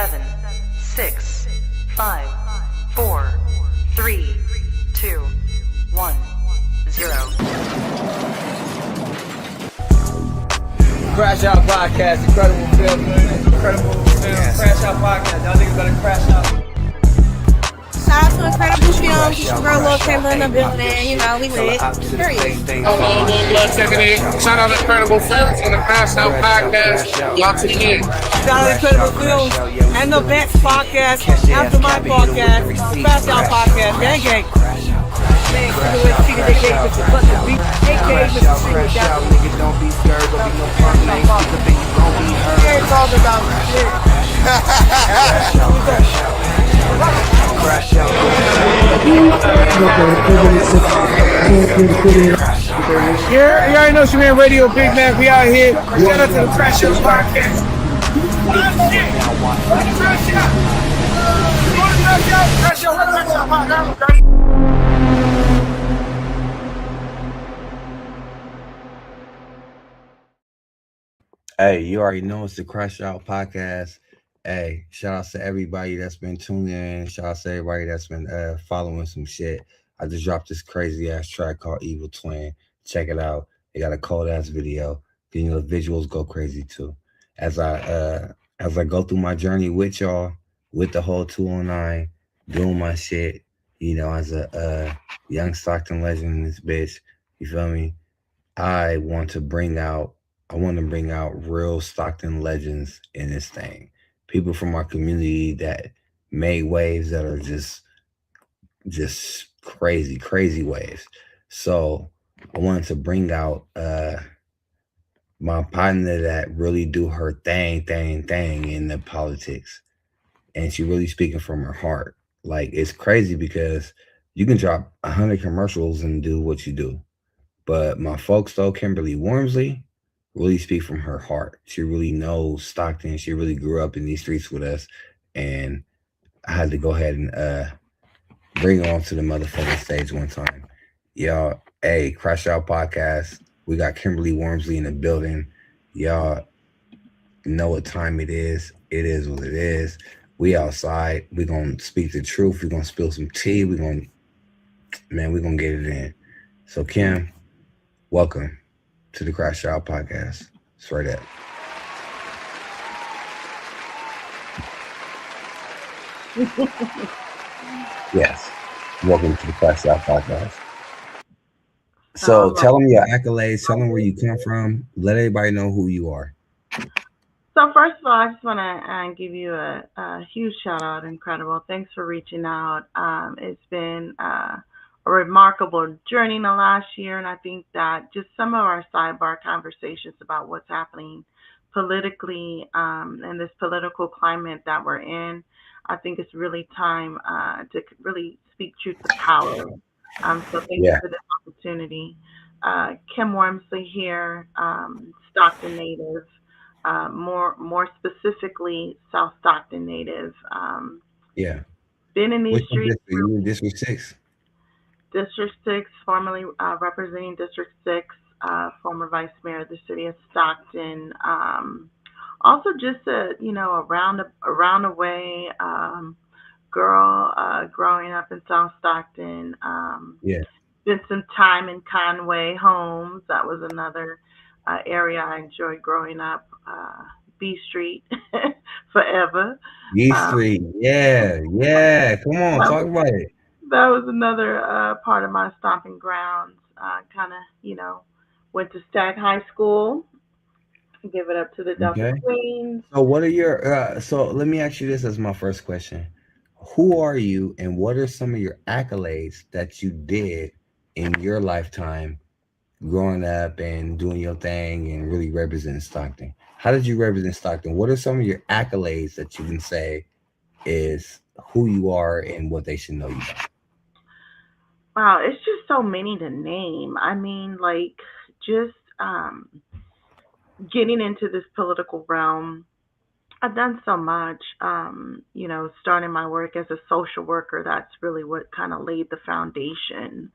7, 6, 5, 4, 3, 2, 1, 0. Crash Out Podcast, incredible film, Crash Out Podcast, y'all niggas better crash out. Shout out to Incredible Films, it's your girl Lil Kimber in the building, you know, we lit. Period. Let's check it in. Shout out to Incredible Films and the Crash Out Podcast. Y'all tune in. Shout out to Incredible Films and the Best Podcast, after my podcast, the Crash Out Podcast, gang gang. Man, they gave us the fucking beat. They gave us the single down. Nigga, don't be scared, don't be no punk, man. You gon' be heard. We ain't talking about shit. Crash out. Yeah, you already know she man Radio Big Man. We out here. Shout out to the Crash Out Podcast. Crash Out. Hey, you already know it's the Crash Out Podcast. Hey, shout out to everybody that's been tuning in. Shout out to everybody that's been following some shit. I just dropped this crazy ass track called Evil Twin. Check it out. They got a cold ass video. You know, the visuals go crazy too. As I go through my journey with y'all, with the whole 209, doing my shit, you know, as a young Stockton legend in this bitch. You feel me? I want to bring out real Stockton legends in this thing. People from our community that made waves that are just crazy waves. So I wanted to bring out my partner that really do her thing in the politics. And she really speaking from her heart. Like, it's crazy because you can drop 100 commercials and do what you do. But my folks though, Kimberly Warmsley, really speak from her heart. She really knows Stockton. She really grew up in these streets with us. And I had to go ahead and bring her onto the motherfucking stage one time. Y'all, hey, Crash Out Podcast. We got Kimberly Warmsley in the building. Y'all know what time it is. It is what it is. We outside. We're going to speak the truth. We're going to spill some tea. We're going to get it in. So, Kim, welcome to the Crash Out Podcast. Straight up. Yes. Welcome to the Crash Out Podcast. So tell them your accolades, tell them where you come from, let everybody know who you are. So first of all, I just want to give you a huge shout out, Incredible. Thanks for reaching out. It's been a remarkable journey in the last year, and I think that just some of our sidebar conversations about what's happening politically in this political climate that we're in, I think it's really time to really speak truth to power. So thank you for this opportunity. Kim Warmsley here, Stockton native, more specifically South Stockton native. Been in these streets. You in District 6? District 6, formerly representing District 6, former Vice Mayor of the City of Stockton. Also just a around the way girl growing up in South Stockton. Spent some time in Conway Homes. That was another area I enjoyed growing up. B Street forever. B Street, yeah. Come on, talk about it. That was another part of my stomping grounds. Kind of, went to Stagg High School. Give it up to the Delta Queens. So what are your, so let me ask you this as my first question. Who are you and what are some of your accolades that you did in your lifetime growing up and doing your thing and really representing Stockton? How did you represent Stockton? What are some of your accolades that you can say is who you are and what they should know you about? Wow, it's just so many to name. I mean, like, just getting into this political realm, I've done so much. Starting my work as a social worker, that's really what kind of laid the foundation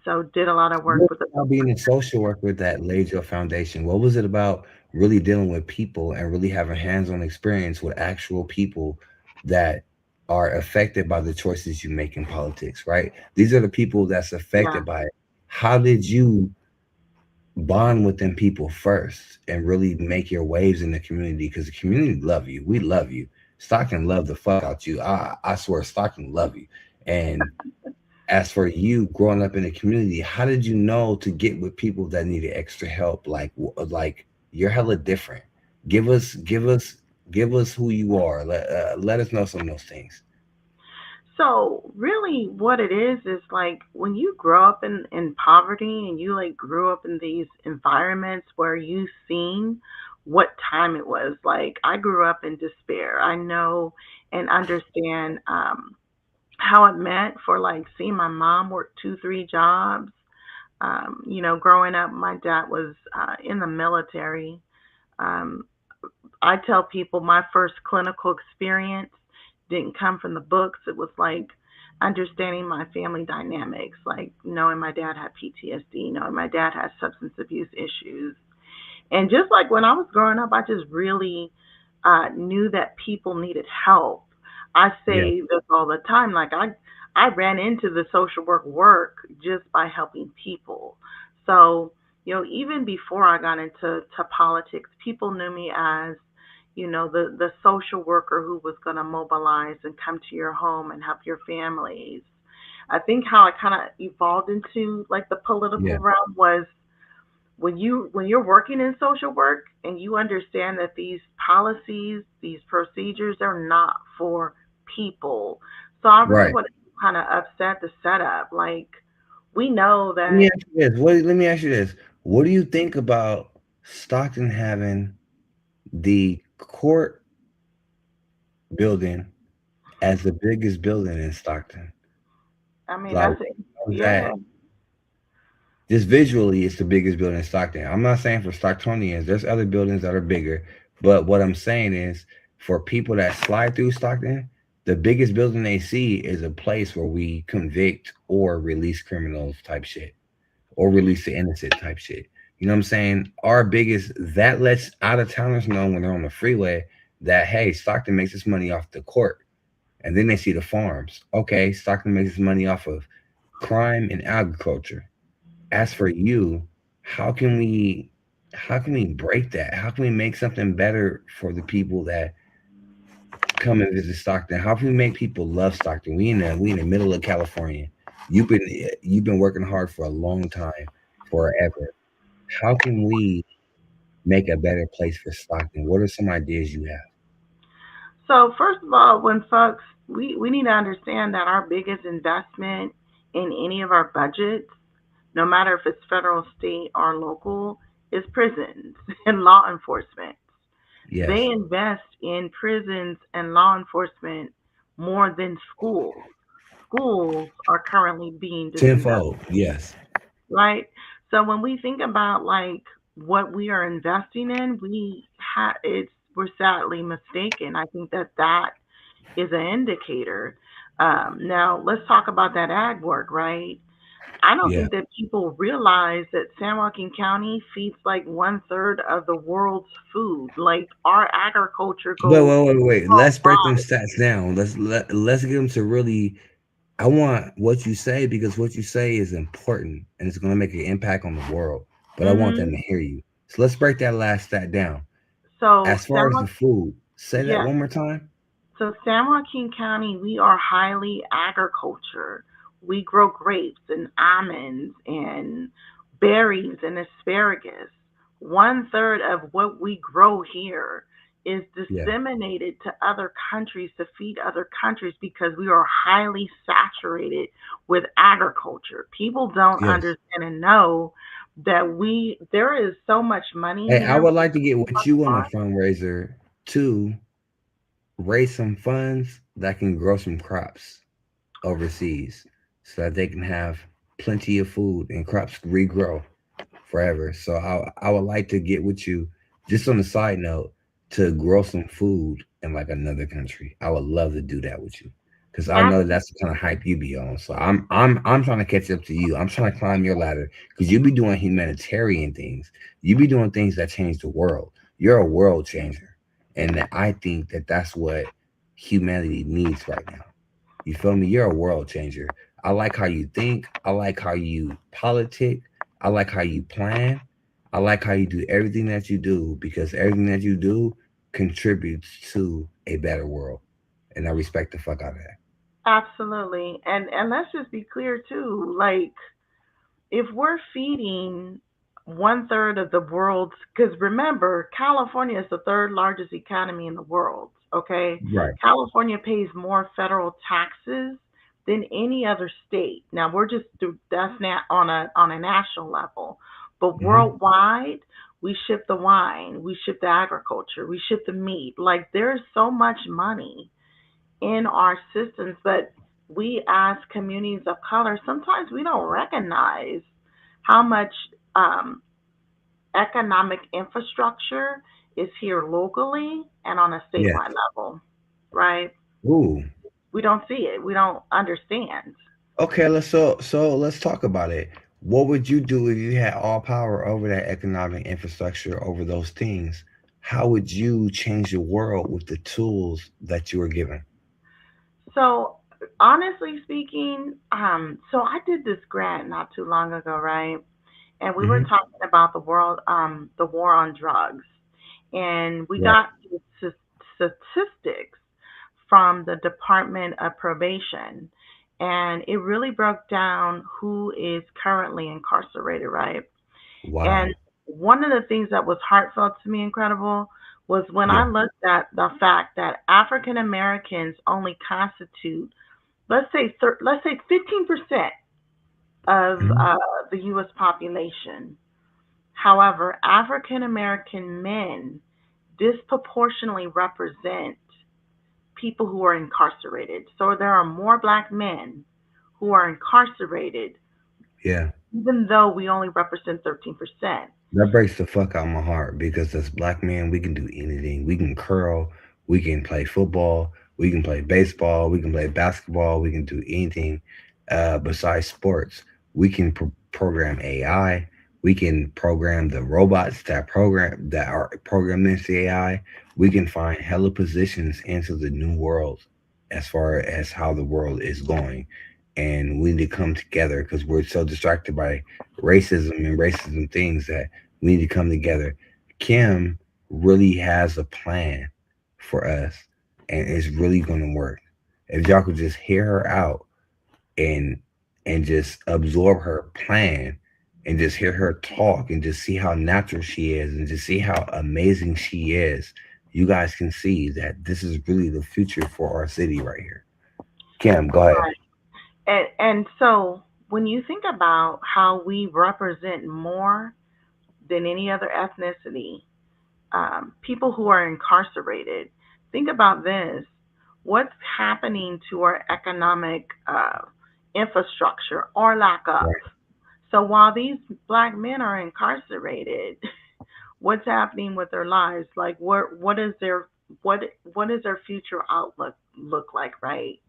So did a lot of work What with the about being a social worker that laid your foundation? What was it about really dealing with people and really having hands-on experience with actual people that are affected by the choices you make in politics, right? These are the people that's yeah. affected by it. How did you bond with them people first and really make your waves in the community? Because the community love you. We love you. Stockton love the fuck out you. I swear Stockton love you. And as for you growing up in the community, how did you know to get with people that needed extra help? Like you're hella different. Give us, give us, give us who you are. Let us know some of those things. So really what it is like when you grow up in poverty and you like grew up in these environments where you seen what time it was. Like I grew up in despair. I know and understand how it meant for like seeing my mom work two, three jobs. Growing up, my dad was in the military. Um, I tell people my first clinical experience didn't come from the books. It was like understanding my family dynamics, like knowing my dad had PTSD, knowing my dad had substance abuse issues. And just like when I was growing up, I just really knew that people needed help. I Yeah, say this all the time. Like I ran into the social work just by helping people. So, even before I got into politics, people knew me as, the social worker who was going to mobilize and come to your home and help your families. I think how I kind of evolved into like the political yeah, realm was when you're working in social work and you understand that these policies, these procedures are not for people. So I really right. want to kind of upset the setup. Like we know Let me that. ask you this. Let me ask you this. What do you think about Stockton having the court building as the biggest building in Stockton? I mean, Like, that's it. how's Yeah. that? Just visually, it's the biggest building in Stockton. I'm not saying for Stocktonians, there's other buildings that are bigger, but what I'm saying is for people that slide through Stockton, the biggest building they see is a place where we convict or release criminals type shit, or release the innocent type shit. You know what I'm saying? Our biggest that lets out of towners know when they're on the freeway that hey, Stockton makes its money off the court, and then they see the farms. Okay, Stockton makes its money off of crime and agriculture. As for you, how can we how can we break that? How can we make something better for the people that come and visit Stockton? How can we make people love Stockton? We in the middle of California. You've been working hard for a long time, forever. How can we make a better place for Stockton? What are some ideas you have? So first of all, when folks, we need to understand that our biggest investment in any of our budgets, no matter if it's federal, state, or local, is prisons and law enforcement. They Yes. invest in prisons and law enforcement more than schools. Schools are currently being dismantled, Tenfold. Yes. right? So when we think about like what we are investing in, we're sadly mistaken. I think that is an indicator. Now let's talk about that ag work, right? I don't Yeah. think that people realize that San Joaquin County feeds like one third of the world's food. Like our agriculture Wait, goes wait, wait, wait. Let's break them worldwide. stats down. Let's get them to really. I want what you say because what you say is important and it's going to make an impact on the world. But I want them Hmm. to hear you. So let's break that last stat down. So As far as the food, say that yeah. one more time. So San Joaquin County, we are highly agriculture. We grow grapes and almonds and berries and asparagus. One third of what we grow here is Yeah. disseminated to other countries to feed other countries because we are highly saturated with agriculture. People don't Yes. understand and know that there is so much money Hey, I here would like to get with on you on a farm. fundraiser to raise some funds that can grow some crops overseas so that they can have plenty of food and crops regrow forever. So I would like to get with you just on a side note to grow some food in like another country. I would love to do that with you. because I know that's the kind of hype you be on. So I'm trying to catch up to you. I'm trying to climb your ladder because you be doing humanitarian things. You be doing things that change the world. You're a world changer, and I think that that's what humanity needs right now. You feel me? You're a world changer. I like how you think. I like how you politic. I like how you plan. I like how you do everything that you do because everything that you do contributes to a better world. And I respect the fuck out of that. Absolutely. And let's just be clear too. Like, if we're feeding one third of the world's, because remember, California is the third largest economy in the world. Okay, Right. California pays more federal taxes than any other state. Now we're just that's not on a national level, but Hmm. worldwide, we ship the wine, we ship the agriculture, we ship the meat. Like there's so much money in our systems, but we as communities of color sometimes we don't recognize how much um, economic infrastructure is here locally and on a Yeah. statewide level, right? Ooh. We don't see it. We don't understand. Okay. So let's talk about it. What would you do if you had all power over that economic infrastructure, over those things? How would you change the world with the tools that you were given? So, honestly speaking, so I did this grant not too long ago, right? And we were Hmm. talking about the war on drugs, and we Right. got statistics from the Department of Probation, and it really broke down who is currently incarcerated, right? And Wow. one of the things that was heartfelt to me, incredible, was when Yeah. I looked at the fact that African Americans only constitute, let's say 15% of Hmm. the U.S. population. However, African American men disproportionately represent people who are incarcerated. So there are more black men who are incarcerated, Yeah. even though we only represent 13%. That breaks the fuck out of my heart because as black men, we can do anything. We can curl, we can play football, we can play baseball, we can play basketball, we can do anything besides sports. We can program AI. We can program the robots that are programmed into AI. We can find hella positions into the new world as far as how the world is going. And we need to come together because we're so distracted by racism things that we need to come together. Kim really has a plan for us, and it's really going to work. If y'all could just hear her out and just absorb her plan and just hear her talk and just see how natural she is and just see how amazing she is, you guys can see that this is really the future for our city right here. Kim, go ahead. Right. And so when you think about how we represent more than any other ethnicity, people who are incarcerated, think about this. What's happening to our economic infrastructure or lack of? Right, So while these black men are incarcerated, what's happening with their lives? Like what what is their future outlook look like, right?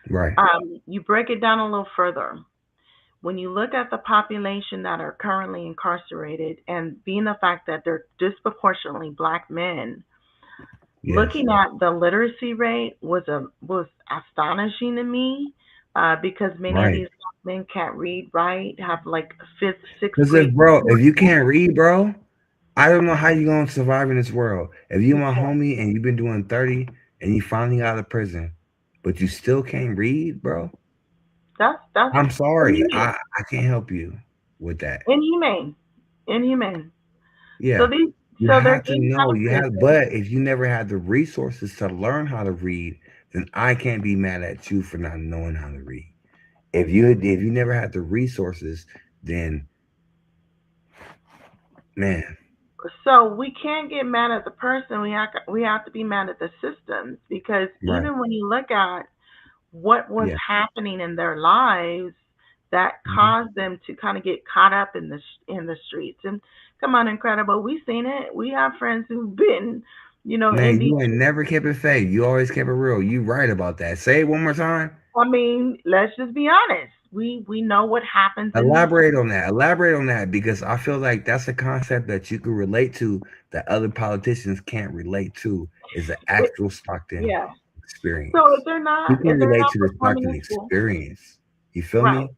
right, You break it down a little further. When you look at the population that are currently incarcerated and being the fact that they're disproportionately black men, yes, looking at the literacy rate was astonishing to me because many of right. these black men can't read, write, have like fifth, sixth Because grade. if you can't read, bro, I don't know how you gonna survive in this world. If you You my can't. homie and you've been doing 30 and you finally out of prison, but you still can't read, bro. That's I'm sorry. inhumane, I can't help you with that. inhumane, inhumane. So Yeah. these You so they're have to getting out know. of You have prison. but if you never had the resources to learn how to read, then I can't be mad at you for not knowing how to read. If you never had the resources, then man, So we can't get mad at the person. We have to be mad at the systems because right. even when you look at what was Yeah. happening in their lives that Mhm. caused them to kind of get caught up in the streets. And come on, incredible, we've seen it. We have friends who've been Man, in these, you ain't never kept it fake. You always kept it real. You right about that. Say it one more time. I mean, let's just be honest. We know what happens in these. Elaborate on that. Elaborate on that because I feel like that's a concept that you can relate to that other politicians can't relate to. Is the It, actual Stockton yeah. So experience. You can if they're relate not to the performing Stockton in school, experience. You feel right? me?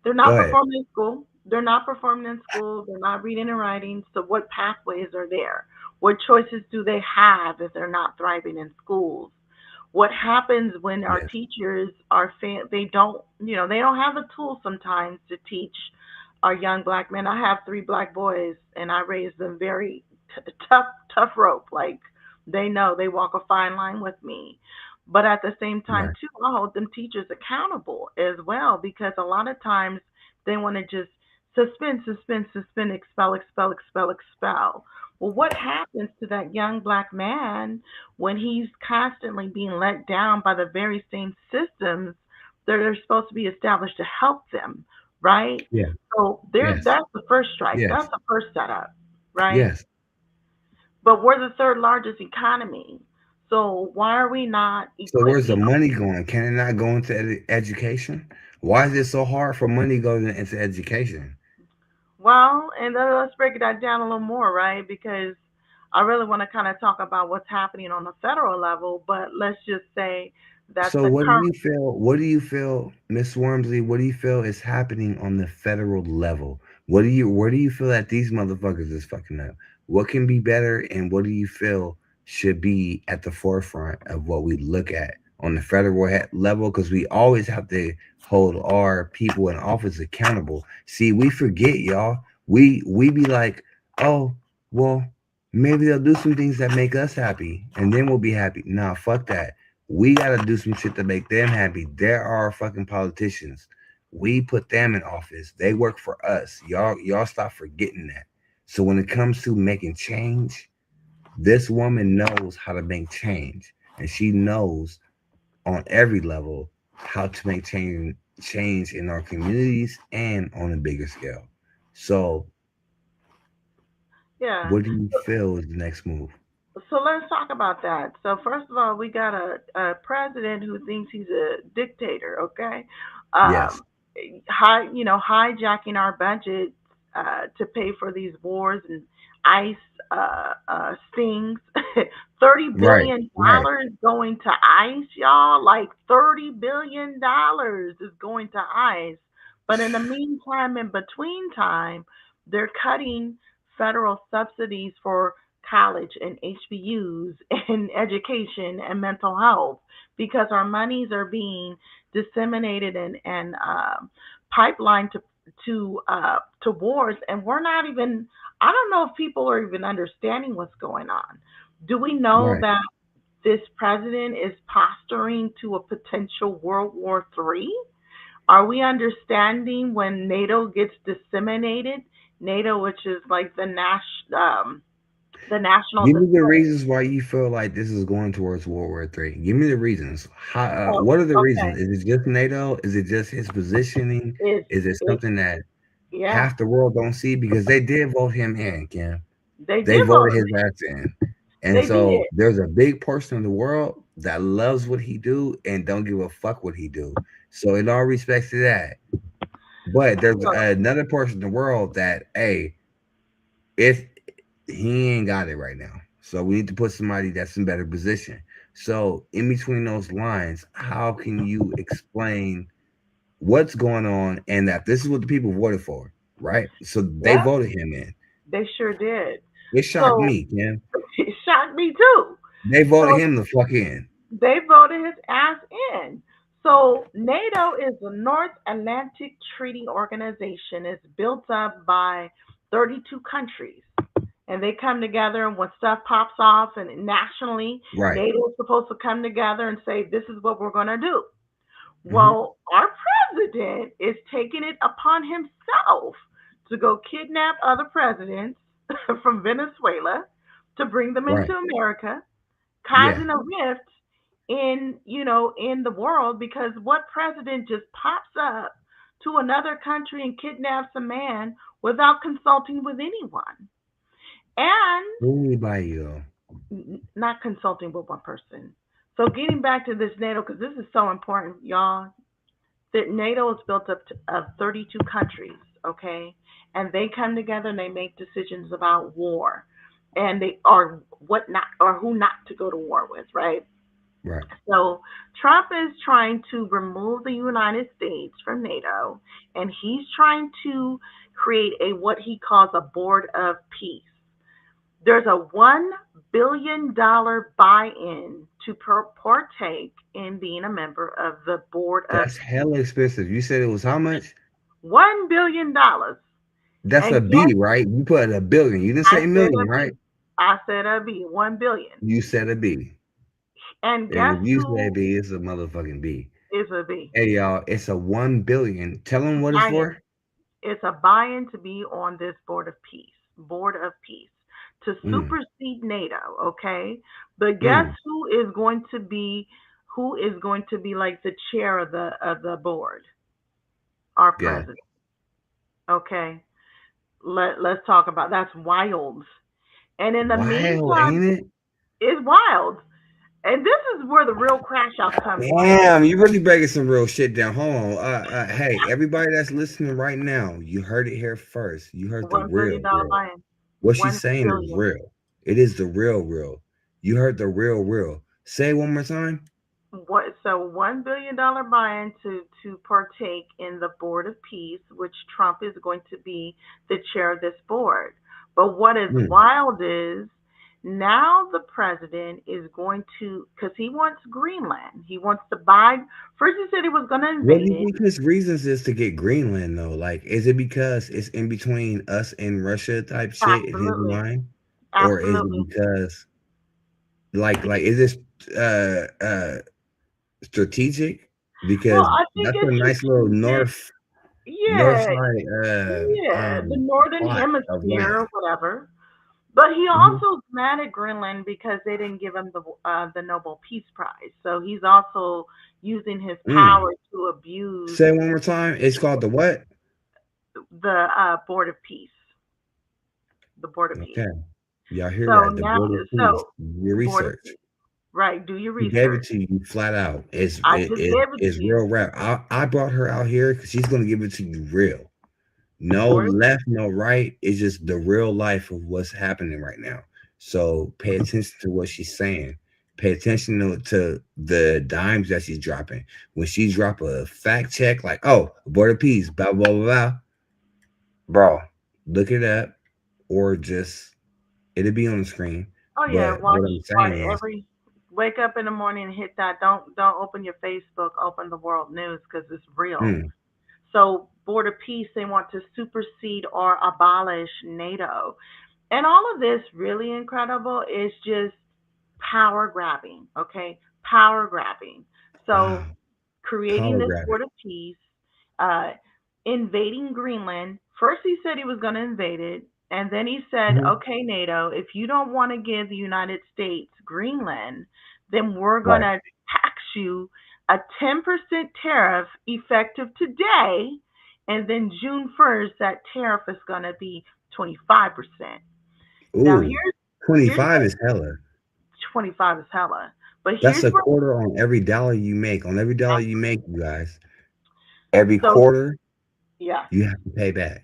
They're Go not ahead. performing in school. They're not performing in school. They're not reading and writing. So what pathways are there? What choices do they have if they're not thriving in schools? What happens when our Yes. teachers are they don't, they don't have the tools sometimes to teach our young black men. I have three black boys and I raised them very tough rope. Like they know they walk a fine line with me. But at the same time Right. too, I hold them teachers accountable as well because a lot of times they want to just suspend, expel. Well, what happens to that young black man when he's constantly being let down by the very same systems that are supposed to be established to help them, right? Yeah. So Yes. that's the first strike. That's Yes. the first setup, right? Yes. But we're the third largest economy. So why are we not So equipped? where's the money going? Can it not go into education? Why is it so hard for money to go into education? Well, and then let's break that down a little more, right? Because I really want to kind of talk about what's happening on the federal level, but let's just say that So the what do current, you feel? What do you feel, Miss Wormsley? What do you feel is happening on the federal level? What do you? Where do you feel that these motherfuckers is fucking up? What can be better, and what do you feel should be at the forefront of what we look at on the federal level? Because we always have to hold our people in office accountable. See, we forget, y'all. We be like, oh, well, maybe they'll do some things that make us happy, and then we'll be happy. Nah, fuck that. We got to do some shit to make them happy. There are fucking politicians. We put them in office. They work for us. Y'all stop forgetting that. So when it comes to making change, this woman knows how to make change, and she knows on every level how to make change in our communities and on a bigger scale. So, yeah. what do you feel is the next move? So let's talk about that. So first of all, we got a president who thinks he's a dictator. Okay, Yes, um, hijacking our budget to pay for these wars and ICE stings. thirty right, billion right, dollars going to ICE, y'all. Like $30 billion is going to ICE. But in the meantime, in between time, they're cutting federal subsidies for college and HBUs and education and mental health because our monies are being disseminated and pipelined to wars, and we're not even. I don't know if people are even understanding what's going on. Do we know right. that this president is posturing to a potential World War III? Are we understanding when NATO gets disseminated? NATO, which is like the national Give me the defense. reasons why you feel like this is going towards World War III. Give me the reasons. How? Oh, What are the okay. reasons? Is it just NATO? Is it just his positioning? It's Is it it's something that yeah. half the world don't see because they did vote him in, Kim? They They did voted vote him his in. ass in, and They so did. there's a big portion of the world that loves what he do and don't give a fuck what he do. So in all respects to that, but there's Look, another portion of the world that, hey, if he ain't got it right now. So we need to put somebody that's in better position. So in between those lines, how can you explain what's going on and that this is what the people voted for, right? So they yeah, voted him in. they sure did. It shocked So me, Kim. it shocked me too. They voted So him the fuck in. they voted his ass in. So NATO is the North Atlantic Treaty Organization. It's built up by 32 countries. And they come together, and when stuff pops off and nationally, Right. NATO is supposed to come together and say, this is what we're going to do. Hmm. Well, our president is taking it upon himself to go kidnap other presidents from Venezuela to bring them into Right. America, Yeah. causing a rift in the world because what president just pops up to another country and kidnaps a man without consulting with anyone? And Anybody, though. not consulting with one person. So getting back to this NATO, because this is so important, y'all. That NATO is built up of 32 countries, okay, and they come together and they make decisions about war, and they are what not or who not to go to war with, right? Right. So Trump is trying to remove the United States from NATO, and he's trying to create a what he calls a board of peace. There's a $1 billion buy-in to partake in being a member of the board of That's hella expensive. You said it was how much? $1 billion. That's a And guess B, right? You put a billion. You didn't I say said million, a right? B. I said a B, 1 billion. You said a B. And And guess if you say who B, it's a motherfucking B. is a B? Hey y'all, it's a 1 billion. Tell them what it's Buy-in. for. It's a buy-in to be on this board of peace. Board of peace. To Mm, supersede NATO, okay? But guess mm, who is going to be like the chair of the board? Our yeah. president. Okay. Let's talk about that's wild. And in the Wild, meantime, ain't it? it's wild. And this is where the real crash out comes in. Damn, you really breaking some real shit down. Hold on. Hey, everybody that's listening right now, you heard it here first. You heard the $1 billion real. buy-in. What she's One saying is billion. real. It is the real. You heard the real. Say it one more time. What so $1 billion buy-in to partake in the board of peace, which Trump is going to be the chair of this board. But what is Mm. wild is now the president is going to because he wants Greenland. He wants to buy. First, he said he was going to What do invade you it. think his reasons is to get Greenland though? Like, is it because it's in between us and Russia type shit in his Absolutely, mind, or is it absolutely. because like is this strategic? Well, Because I think that's a it's nice little strategic. north Yeah, side yeah, the northern plot of hemisphere or land. whatever. But he Mhm. also is mad at Greenland because they didn't give him the Nobel Peace Prize. So he's also using his Mm. power to abuse Say it one more time. It's called the what? the Board of Peace. The Board of Peace. Okay. Y'all hear So that? The now, board of peace. so Your Board of research. Peace, right? Do your She gave it research. to you flat out. I just gave it It's to you. real rap. I brought her out here because she's gonna give it to you real. No Board of left, no right. It's just the real life of what's happening right now. So pay attention to what she's saying. Pay attention to the dimes that she's dropping. When she drop a fact check, like, oh, board of peace, blah blah blah blah, bro, look it up or just it'll be on the screen. Oh yeah, But what I'm watch saying is, every wake up in the morning and hit that. Don't open your Facebook, open the world news because it's real. mm, So Board of Peace, they want to supersede or abolish NATO. And all of this really incredible is just power grabbing, okay? Power grabbing. So wow, creating power this grabbing. Board of Peace, uh, invading Greenland. First, he said he was going to invade it. And then he said, Mhm. okay, NATO, if you don't want to give the United States Greenland, then we're going Right. to tax you a 10% tariff effective today. And then June 1st, that tariff is going to be 25%. Now, Ooh, here's 25 what is hella. 25 is hella. But That's here's a where, quarter on every dollar you make. On every dollar you make, you guys, every so quarter yeah. you have to pay back.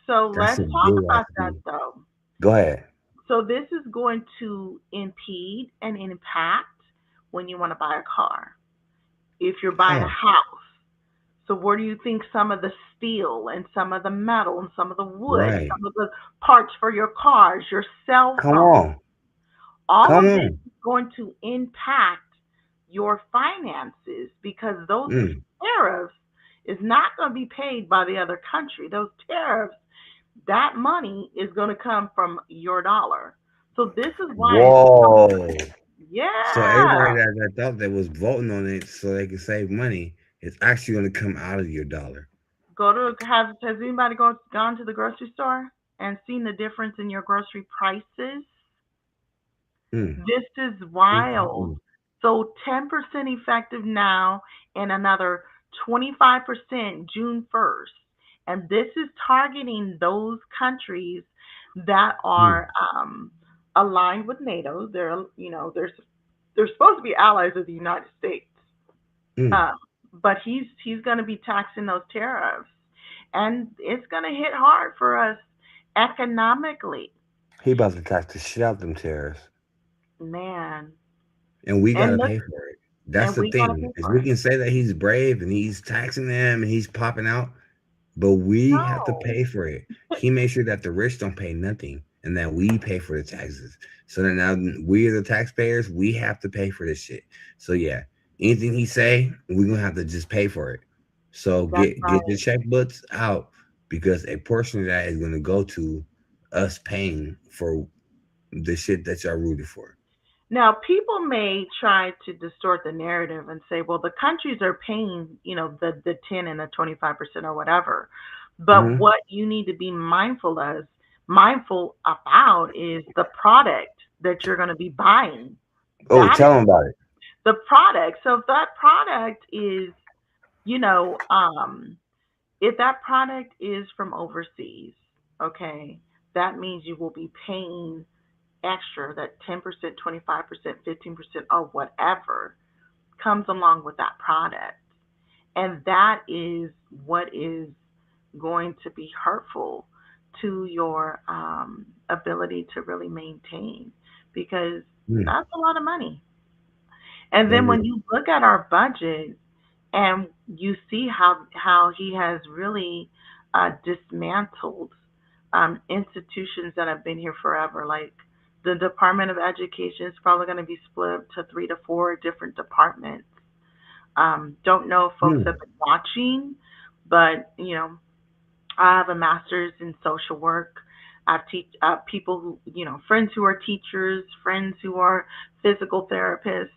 So That's let's a talk big ass about that fee. though. Go ahead. So this is going to impede and impact when you want to buy a car. If you're buying a How? house, so where do you think some of the steel and some of the metal and some of the wood, Right. some of the parts for your cars, your cell Come phone, on. all Come of this on. is going to impact your finances because those Mm. tariffs is not going to be paid by the other country. Those tariffs, that money is going to come from your dollar. So this is why it's so, Whoa. So everybody yeah. that thought that was voting on it so they could save money, it's actually going to come out of your dollar. Go to has anybody gone to the grocery store and seen the difference in your grocery prices? Mm. This is Mm, mm, wild. mm. So 10% effective now and another 25% June 1st. And this is targeting those countries that Mm. are aligned with NATO. They're supposed to be allies of the United States. Mm. Um, but he's going to be taxing those tariffs, and it's going to hit hard for us economically, He about to tax the shit out them tariffs, man. and we And gotta look, pay for it. That's and the we got to pay thing, is for we it. can say that he's brave and he's taxing them and he's popping out, but we have to No, pay for it. He makes sure that the rich don't pay nothing and that we pay for the taxes. So that now we are the taxpayers, we have to pay for this shit. So yeah, anything he say, we're gonna have to just pay for it. So that's get the right. checkbooks out, because a portion of that is gonna go to us paying for the shit that y'all rooted for. Now, people may try to distort the narrative and say, well, the countries are paying, the 10 and the 25% or whatever. But Hmm. what you need to be mindful about is the product that you're going to be buying. Oh, That tell is him about it. the product. So if that product is, you know, if that product is from overseas, okay, that means you will be paying extra, that 10%, 25%, 15%, or whatever comes along with that product. And that is what is going to be hurtful to your ability to really maintain, because Mm, that's a lot of money. And that then when is. you look at our budget and you see how he has really dismantled institutions that have been here forever, like the Department of Education is probably going to be split up to 3 to 4 different departments. Don't know if folks have Mm, been watching, but I have a master's in social work. I've teach people who, friends who are teachers, friends who are physical therapists.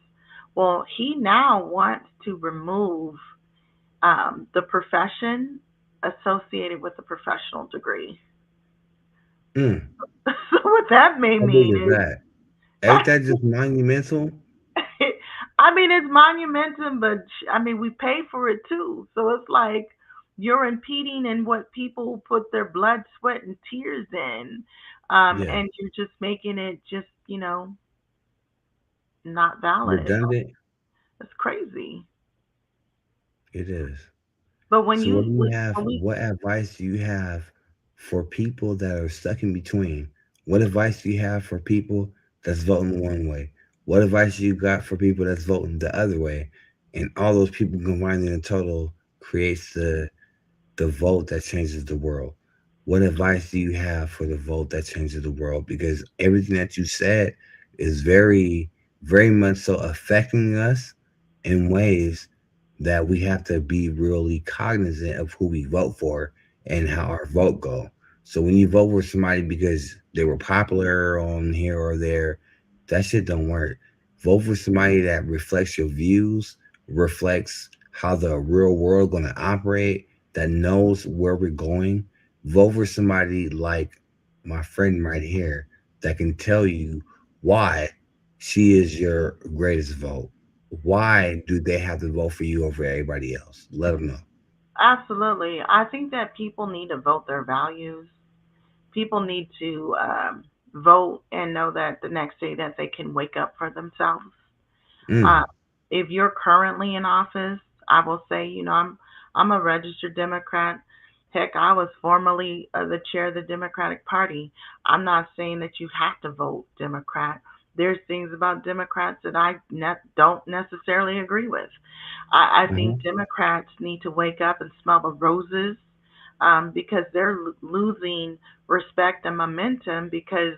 Well, he now wants to remove the profession associated with a professional degree. mm. So what that may How big mean is is, that? Ain't that just monumental? I mean, it's monumental, but I mean, we pay for it too. So it's like you're impeding in what people put their blood, sweat, and tears in, Yeah. and you're just making it just, not valid. Redundant? It's crazy. It is. But when So what you, do you have? when we, What advice do you have for people that are stuck in between? What advice do you have for people that's voting one way? What advice you got for people that's voting the other way? And all those people combined in a total creates the vote that changes the world. What advice do you have for the vote that changes the world? Because everything that you said is very, very much so affecting us in ways that we have to be really cognizant of who we vote for and how our vote go. So when you vote for somebody because they were popular on here or there, that shit don't work. Vote for somebody that reflects your views, reflects how the real world gonna operate, that knows where we're going. Vote for somebody like my friend right here that can tell you why she is your greatest vote. Why do they have to vote for you over everybody else? Let them know. absolutely, I think that people need to vote their values. People need to vote and know that the next day that they can wake up for themselves. Uh, Mm, if you're currently in office, I will say, I'm a registered Democrat. Heck, I was formerly the chair of the Democratic Party. I'm not saying that you have to vote Democrat. There's things about Democrats that I don't necessarily agree with. I think hmm. Democrats need to wake up and smell the roses, because they're losing respect and momentum, because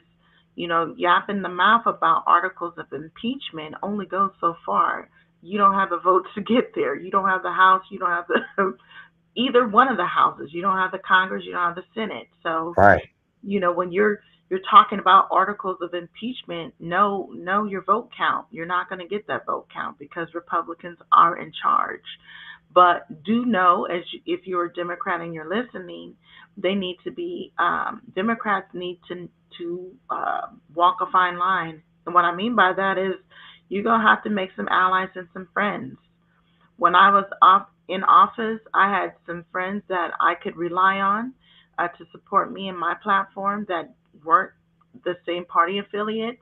yapping the mouth about articles of impeachment only goes so far. You don't have the votes to get there. You don't have the House. You don't have the either one of the houses. You don't have the Congress. You don't have the Senate. So Right. when you're talking about articles of impeachment, know your vote count. You're not going to get that vote count because Republicans are in charge. But do know, if you're a Democrat and you're listening, they need to be Democrats need to walk a fine line. And what I mean by that is you're gonna have to make some allies and some friends. When I was off in office, I had some friends that I could rely on to support me and my platform that weren't the same party affiliates,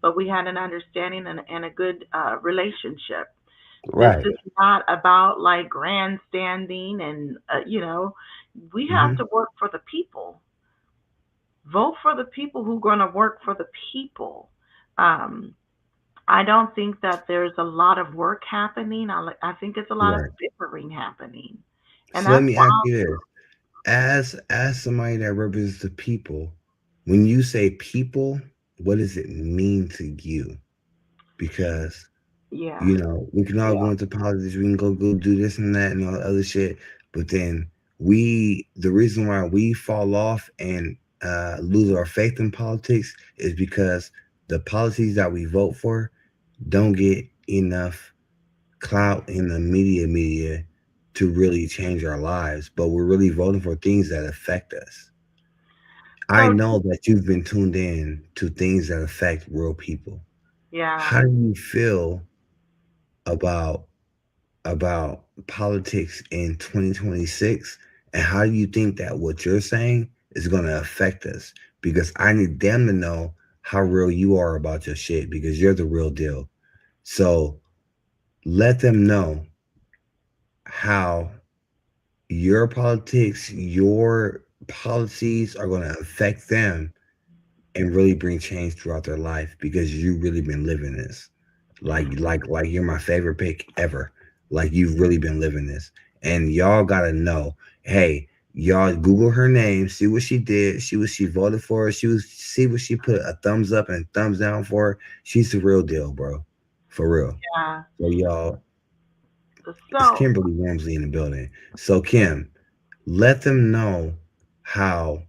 but we had an understanding and a good relationship. This Right. is not about like grandstanding and, we have Hmm. to work for the people. Vote for the people who are going to work for the people. Um, I don't think that there's a lot of work happening. I think it's a lot of Right. bickering happening. And So let that's me why, ask you this: as somebody that represents the people, when you say people, what does it mean to you? Because yeah, you know, we can all yeah. go into politics, we can go do this and that and all the other shit, but then the reason why we fall off and lose our faith in politics is because the policies that we vote for don't get enough clout in the media to really change our lives, but we're really voting for things that affect us. I So, know that you've been tuned in to things that affect real people. yeah. How do you feel about politics in 2026, and how do you think that what you're saying is going to affect us? Because I need them to know how real you are about your shit, because you're the real deal. So let them know how your politics, your policies are going to affect them and really bring change throughout their life, because you really been living this. Like you're my favorite pick ever. Like you've really been living this. And y'all gotta know, hey, y'all Google her name, see what she did, see what she voted for, see what she put a thumbs up and thumbs down for. She's the real deal, bro. For real. Yeah. So y'all, it's So, Kimberly Warmsley in the building. So Kim, let them know how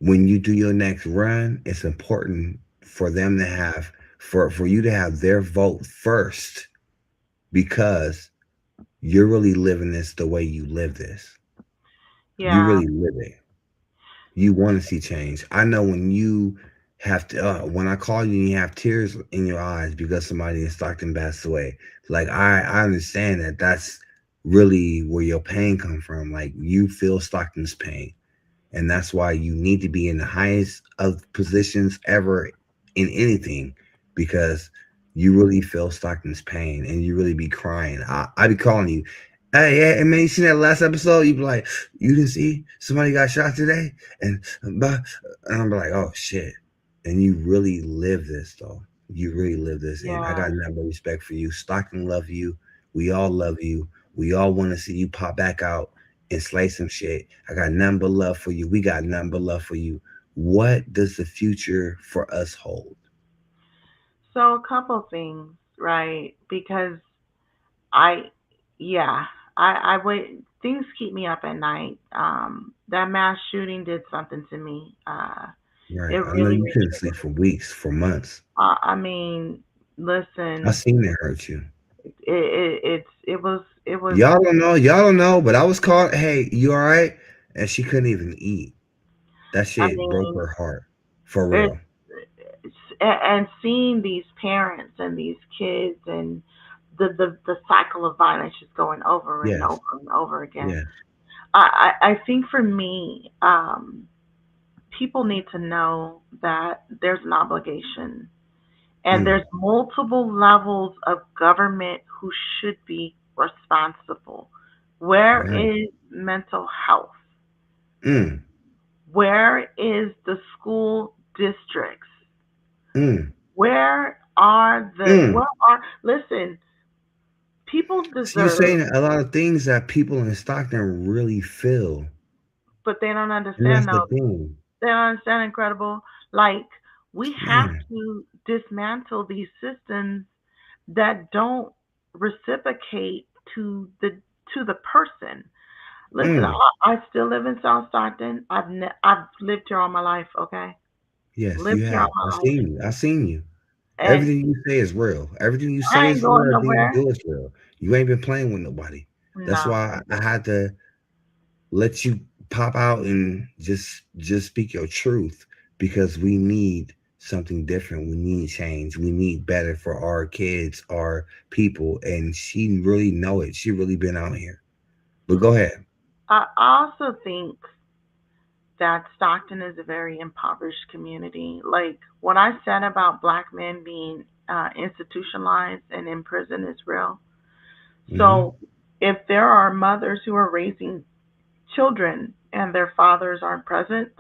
when you do your next run, it's important for them to have for you to have their vote first, because you're really living this the way you live this. You yeah. really live it. You want to see change. I know when you have to when I call you and you have tears in your eyes because somebody in Stockton passed away. Like I understand that that's really where your pain come from. Like you feel Stockton's pain, and that's why you need to be in the highest of positions ever in anything, because you really feel Stockton's pain and you really be crying. I be calling you, hey man, you seen that last episode? You be like, you didn't see somebody got shot today, and I'm like, oh shit. And you really live this though. You really live this, and I Yeah. got nothing but respect for you. Stockton love you. We all love you. We all want to see you pop back out and slay some shit. I got nothing but love for you. We got nothing but love for you. What does the future for us hold? So a couple things, right? Because I, yeah, I wait. Things keep me up at night. That mass shooting did something to me. It Right. I know really, you really couldn't sleep triggered for me. weeks, for months. I mean, I listen, seen it hurt you. it was. Y'all don't know. Y'all don't know. But I was called. Hey, you all right? And she couldn't even eat. That I shit broke mean, her heart. For it's, real. and seeing these parents and these kids and the cycle of violence just going over and Yes. over and over again. Yes. I think for me, people need to know that there's an obligation and Mm. there's multiple levels of government who should be responsible. Where Right. is mental health? Mm. Where is the school districts? Mm. Mm. Where are, listen, people So you're deserve, saying a lot of things that people in Stockton really feel. but they don't And understand that's the though. thing. They don't understand incredible. Like, we have Man. to dismantle these systems that don't reciprocate to the person. Listen, Mm. I still live in South Stockton. I've lived here all my life. Okay, Yes, lived you here all have. I my life, seen you. I seen you. and Everything you say is real. Everything you I say ain't is going real. Everything you nowhere. do is real. You ain't been playing with nobody. That's No, why I had to let you pop out and just speak your truth, because we need something different. We need change. We need better for our kids, our people. And she really know it. She really been out here. But go ahead. I also think that Stockton is a very impoverished community. Like what I said about black men being institutionalized and in prison is real. Hmm. So if there are mothers who are raising children and their fathers aren't present,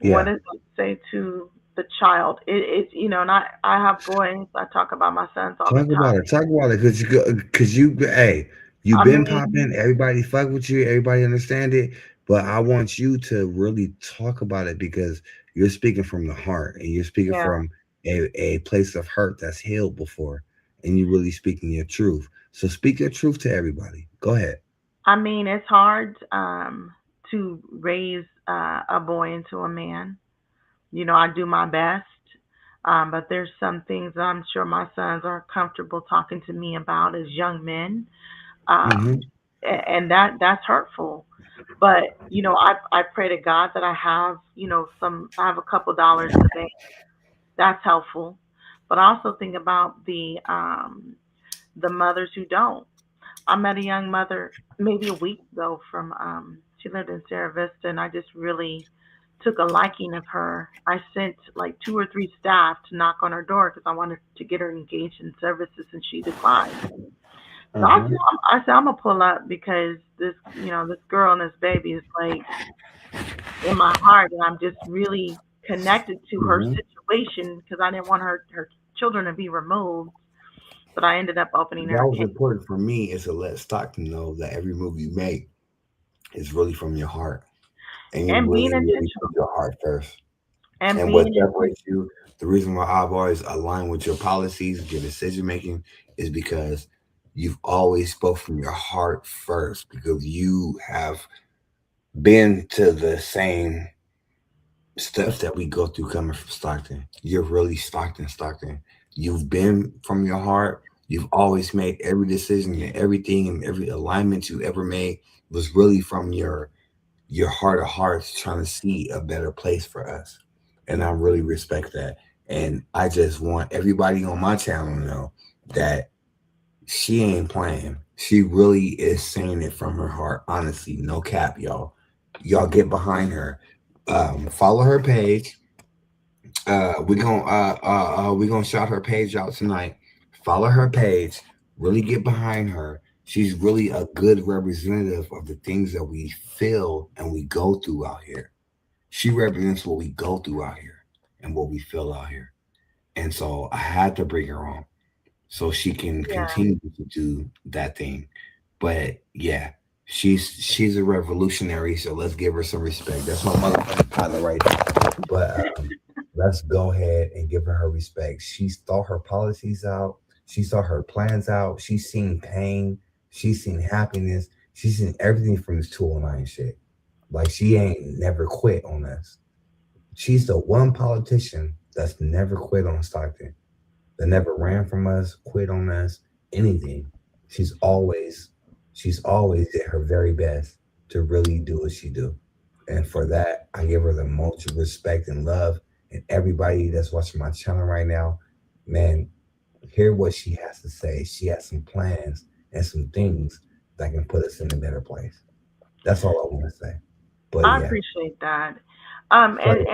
what Yeah. does it say to the child? It's and I have boys. I talk about my sons all the Talk about time. it. Talk about it, hey, you I been mean, popping. Everybody fuck with you. Everybody understand it. But I want you to really talk about it because you're speaking from the heart and you're speaking yeah. from a place of hurt that's healed before, and you really speaking your truth. So speak your truth to everybody. Go ahead. I mean, it's hard to raise a boy into a man. I do my best, but there's some things that I'm sure my sons are comfortable talking to me about as young men, um, Hmm. and that's hurtful. But I pray to God that I have I have a couple dollars in the bank. That's helpful. But I also think about the mothers who don't. I met a young mother maybe a week ago from she lived in Sierra Vista, and I just really took a liking of her. I sent like two or three staff to knock on her door because I wanted to get her engaged in services, and she declined. So Hmm. I said I'm gonna pull up because this girl and this baby is like in my heart, and I'm just really connected to her Hmm. situation because I didn't want her children to be removed. But I ended up opening That her was case important for me is to let Stockton know that every move you make is really from your heart, and you and being really put intentional your heart first. and And what being intentional. separates you, the reason why I've always aligned with your policies, your decision making, is because you've always spoke from your heart first, because you have been to the same steps that we go through coming from Stockton. You're really Stockton. You've been from your heart. You've always made every decision and everything and every alignment you ever made was really from your heart of hearts trying to see a better place for us. And I really respect that. And I just want everybody on my channel to know that she ain't playing. She really is saying it from her heart. Honestly, no cap, y'all. Y'all get behind her. Follow her page. We're gonna shout her page out tonight. Follow her page. Really get behind her. She's really a good representative of the things that we feel and we go through out here. She represents what we go through out here and what we feel out here. And so I had to bring her on so she can Yeah. continue to do that thing. But yeah, she's a revolutionary, so let's give her some respect. That's my motherfucking partner right there. But let's go ahead and give her respect. She's thought her policies out. She saw her plans out. She's seen pain. She's seen happiness. She's seen everything from this 209 shit. Like she ain't never quit on us. She's the one politician that's never quit on Stockton, that never ran from us, quit on us, anything. She's always, she's always did her very best to really do what she do. And for that, I give her the most respect and love. And everybody that's watching my channel right now, man, hear what she has to say. She has some plans and some things that can put us in a better place. That's all I want to say. But I yeah, appreciate that. straight,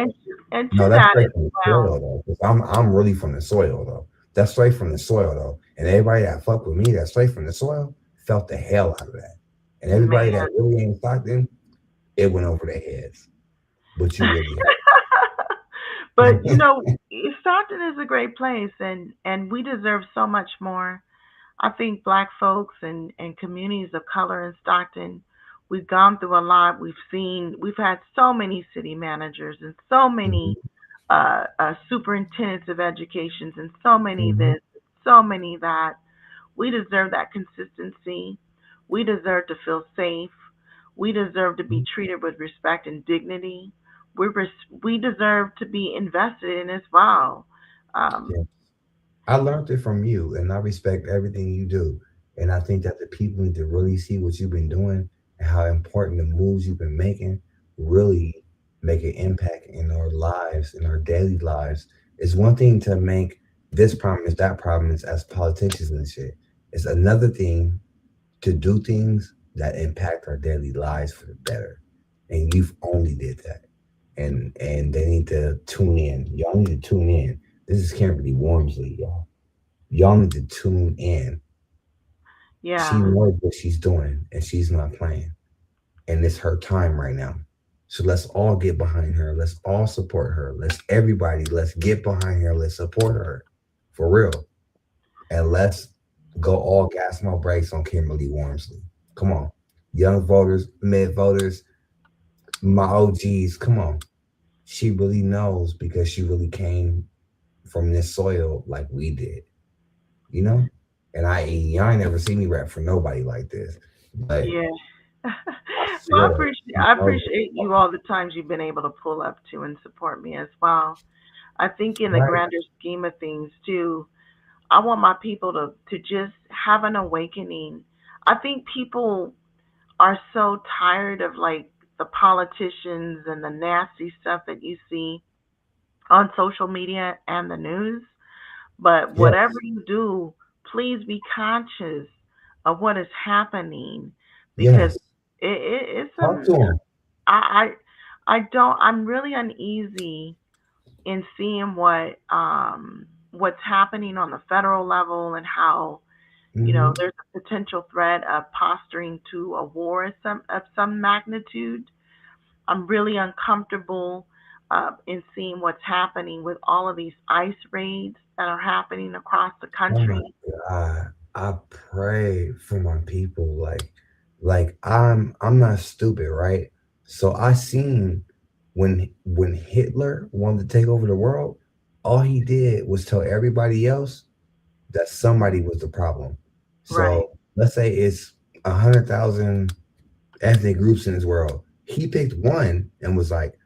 And no, to that's that straight as from the well. soil though. 'Cause I'm really from the soil though. That's straight from the soil though. And everybody that fuck with me, that's straight from the soil, felt the hell out of that. And everybody Man. that really ain't Stockton, it went over their heads. But you really But have. Stockton is a great place, and we deserve so much more. I think black folks and communities of color in Stockton, we've gone through a lot. We've had so many city managers and so many Mhm, superintendents of educations and so many mhm. this, so many that. We deserve that consistency. We deserve to feel safe. We deserve to be treated with respect and dignity. We deserve to be invested in as well. Um, Yeah. I learned it from you, and I respect everything you do. And I think that the people need to really see what you've been doing and how important the moves you've been making really make an impact in our lives, in our daily lives. It's one thing to make this promise, that promise as politicians and shit. It's another thing to do things that impact our daily lives for the better. And you've only did that. and they need to tune in. Y'all need to tune in. This is Kimberly Warmsley, y'all. Y'all need to tune in. She Yeah. knows what she's doing, and she's not playing. And it's her time right now. So let's all get behind her. Let's all support her. Let's get behind her. Let's support her for real. And let's go all gas no brakes on Kimberly Warmsley. Come on. Young voters, mid voters, my OGs, come on. She really knows because she really came from this soil like we did, you know? And y'all ain't never seen me rap for nobody like this. But Yeah. I Well, swear, I appreciate you all the times you've been able to pull up to and support me as well. I think in the right? grander scheme of things too, I want my people to just have an awakening. I think people are so tired of like the politicians and the nasty stuff that you see on social media and the news. But whatever Yes, you do, please be conscious of what is happening because yes. it's Talk to him. I I don't I'm really uneasy in seeing what's happening on the federal level and how Hmm. there's a potential threat of posturing to a war of some magnitude. I'm really uncomfortable in seeing what's happening with all of these ICE raids that are happening across the Oh my country. God. I pray for my people. Like I'm not stupid, right? So I seen when Hitler wanted to take over the world, all he did was tell everybody else that somebody was the problem. Right, So let's say it's 100,000 ethnic groups in this world. He picked one and was like,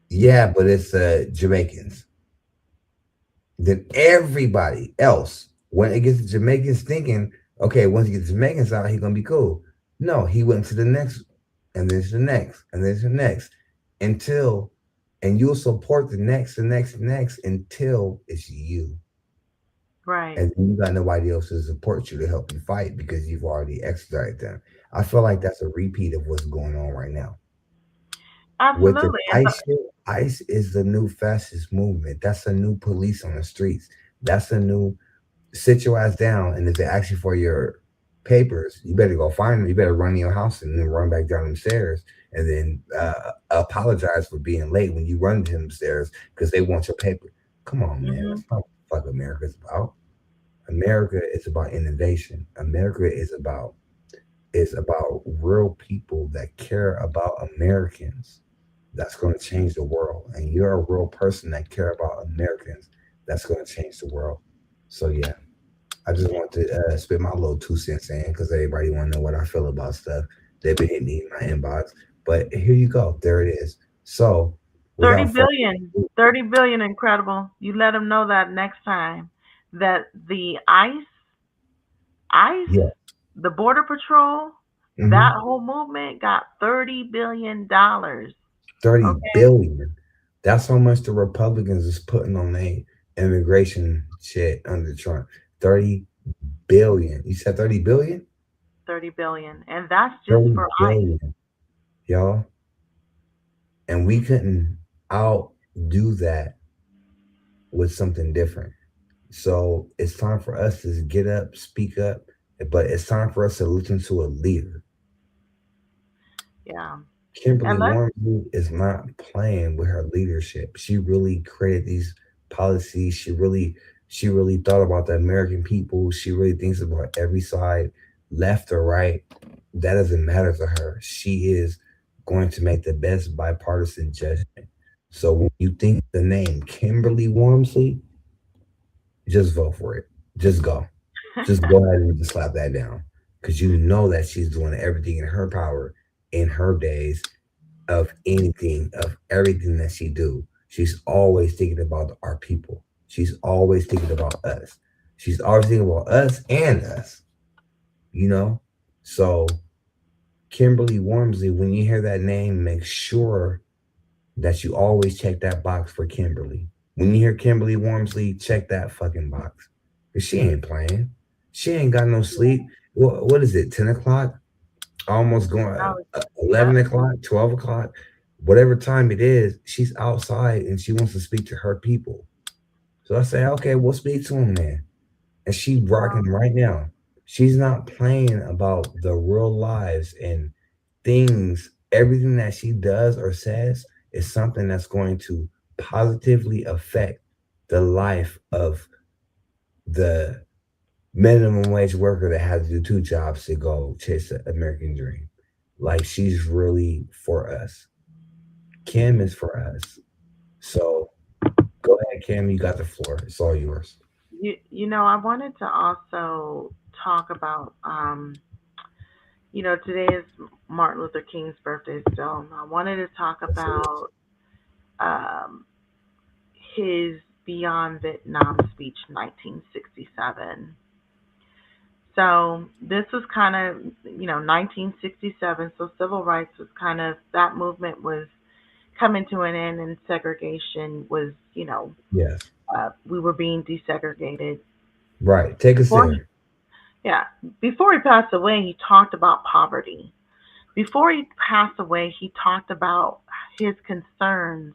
"Yeah, but it's Jamaicans." Then everybody else went against the Jamaicans thinking, okay, once he gets the Jamaicans out, he's gonna be cool. No, he went to the next, and then to the next, and then to the next, until, and you'll support the next until it's you. right. And then you got nobody else to support you to help you fight because you've already extradited them. I feel like that's a repeat of what's going on right now. With the Absolutely. And ICE shit, ICE is the new fascist movement. That's a new police on the streets. That's a new sit your ass down, and if they ask you for your papers, you better go find them. You better run to your house and then run back down them stairs, and then apologize for being late when you run to them stairs because they want your paper. Come on, man. hmm That's not what the fuck America's about. America is about innovation. America is about real people that care about Americans. That's going to change the world. And you're a real person that care about Americans. That's going to change the world. So yeah, I just want to spit my little 2 cents in because everybody want to know what I feel about stuff. They've been hitting me in my inbox. But here you go. There it is. So 30 without further billion, ado, 30 billion, incredible. You let them know that next time that the ICE, yeah, the Border Patrol, that hmm whole movement got $30 billion. 30 Okay, billion. That's how much the Republicans is putting on their immigration shit under Trump. 30 billion. You said 30 billion? 30 billion, and that's just 30 for ICE. billion, y'all. And we couldn't outdo that with something different. So it's time for us to get up, speak up, but it's time for us to listen to a leader. Yeah, Kimberly and let's. Warmsley is not playing with her leadership. She really created these policies. She really thought about the American people. She really thinks about every side, left or right. That doesn't matter to her. She is going to make the best bipartisan judgment. So when you think the name Kimberly Warmsley, just vote for it. Just go. Just go ahead and just slap that down. Because you know that she's doing everything in her power in her days of anything, of everything that she do. She's always thinking about our people. She's always thinking about us. She's always thinking about us and us, you know? So Kimberly Wormsley, when you hear that name, make sure that you always check that box for Kimberly. When you hear Kimberly Wormsley, check that fucking box. Cause she ain't playing. She ain't got no sleep. What is it, 10 o'clock? Almost going Oh, yeah. 11 o'clock, 12 o'clock. whatever time it is, she's outside and she wants to speak to her people. So I say, okay, we'll speak to them then. And she rocking right now. She's not playing about the real lives and things. Everything that she does or says is something that's going to positively affect the life of the minimum wage worker that has to do two jobs to go chase the American dream. Like she's really for us. Kim is for us. So go ahead, Kim. You got the floor. It's all yours. I wanted to also talk about, today is Martin Luther King's birthday still. I wanted to talk Yes, it is. about um, his Beyond Vietnam speech, 1967. So this was kind of, 1967. So civil rights was kind of, that movement was coming to an end, and segregation was, Yes. we were being desegregated. Right. Take us Before, there. yeah, before he passed away, he talked about poverty. Before he passed away, he talked about his concerns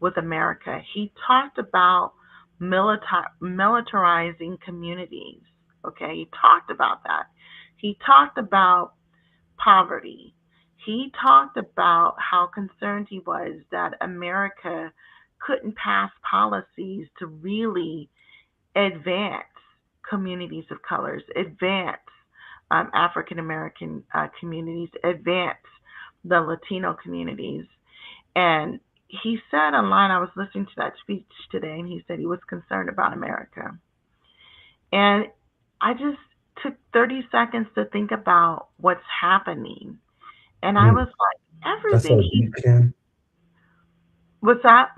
with America. He talked about militarizing communities. Okay, he talked about that. He talked about poverty. He talked about how concerned he was that America couldn't pass policies to really advance communities of colors, advance African American communities, advance the Latino communities. And he said online, I was listening to that speech today, and he said he was concerned about America. And I just took 30 seconds to think about what's happening. And I Mm, was like, that's everything so he deep, Kim. was that,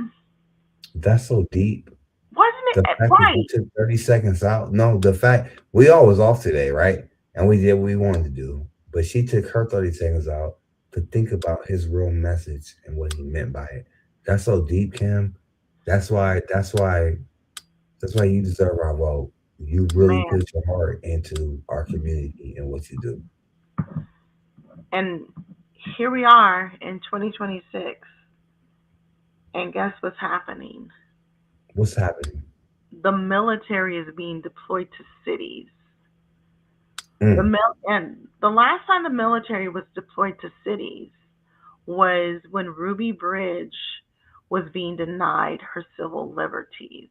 That's so deep. wasn't The it fact that you right? took 30 seconds out. No, the fact we all was off today, right? And we did what we wanted to do. But she took her 30 seconds out to think about his real message and what he meant by it. That's so deep, Kim. That's why you deserve our vote. You really Man. put your heart into our community and what you do. And here we are in 2026. And guess what's happening? What's happening? The military is being deployed to cities. Mm, And the last time the military was deployed to cities was when Ruby Bridge was being denied her civil liberties,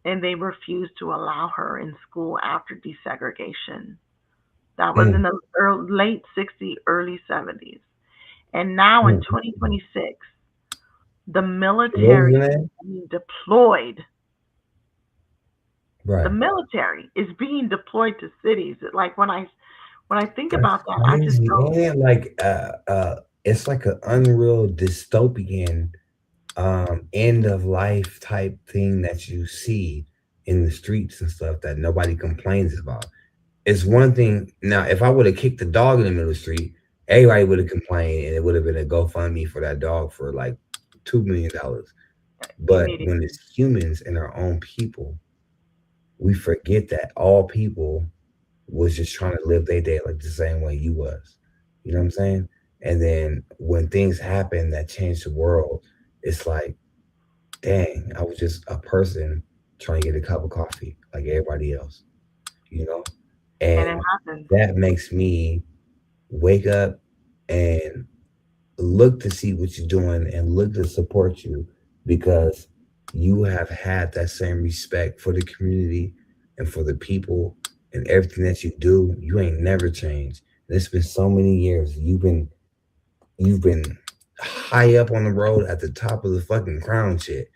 and they refused to allow her in school after desegregation. That was in mm, the late 60s, early 70s. And now in mm. 2026, the What was military the is name? being deployed. The Right. military is being deployed to cities. Like when I think That's about that, I just crazy. go, Ain't it like it's like an unreal dystopian end of life type thing that you see in the streets and stuff that nobody complains about. It's one thing now if I would have kicked the dog in the middle of the street, everybody would have complained and it would have been a GoFundMe for that dog for like $2 million. But when immediately. it's humans and our own people, we forget that all people was just trying to live their day like the same way you was. You know what I'm saying? And then when things happen that change the world, it's like, dang, I was just a person trying to get a cup of coffee like everybody else, you know? And it And happens. that makes me wake up and look to see what you're doing and look to support you because you have had that same respect for the community and for the people and everything that you do. You ain't never changed. And it's been so many years. You've been high up on the road at the top of the fucking crown shit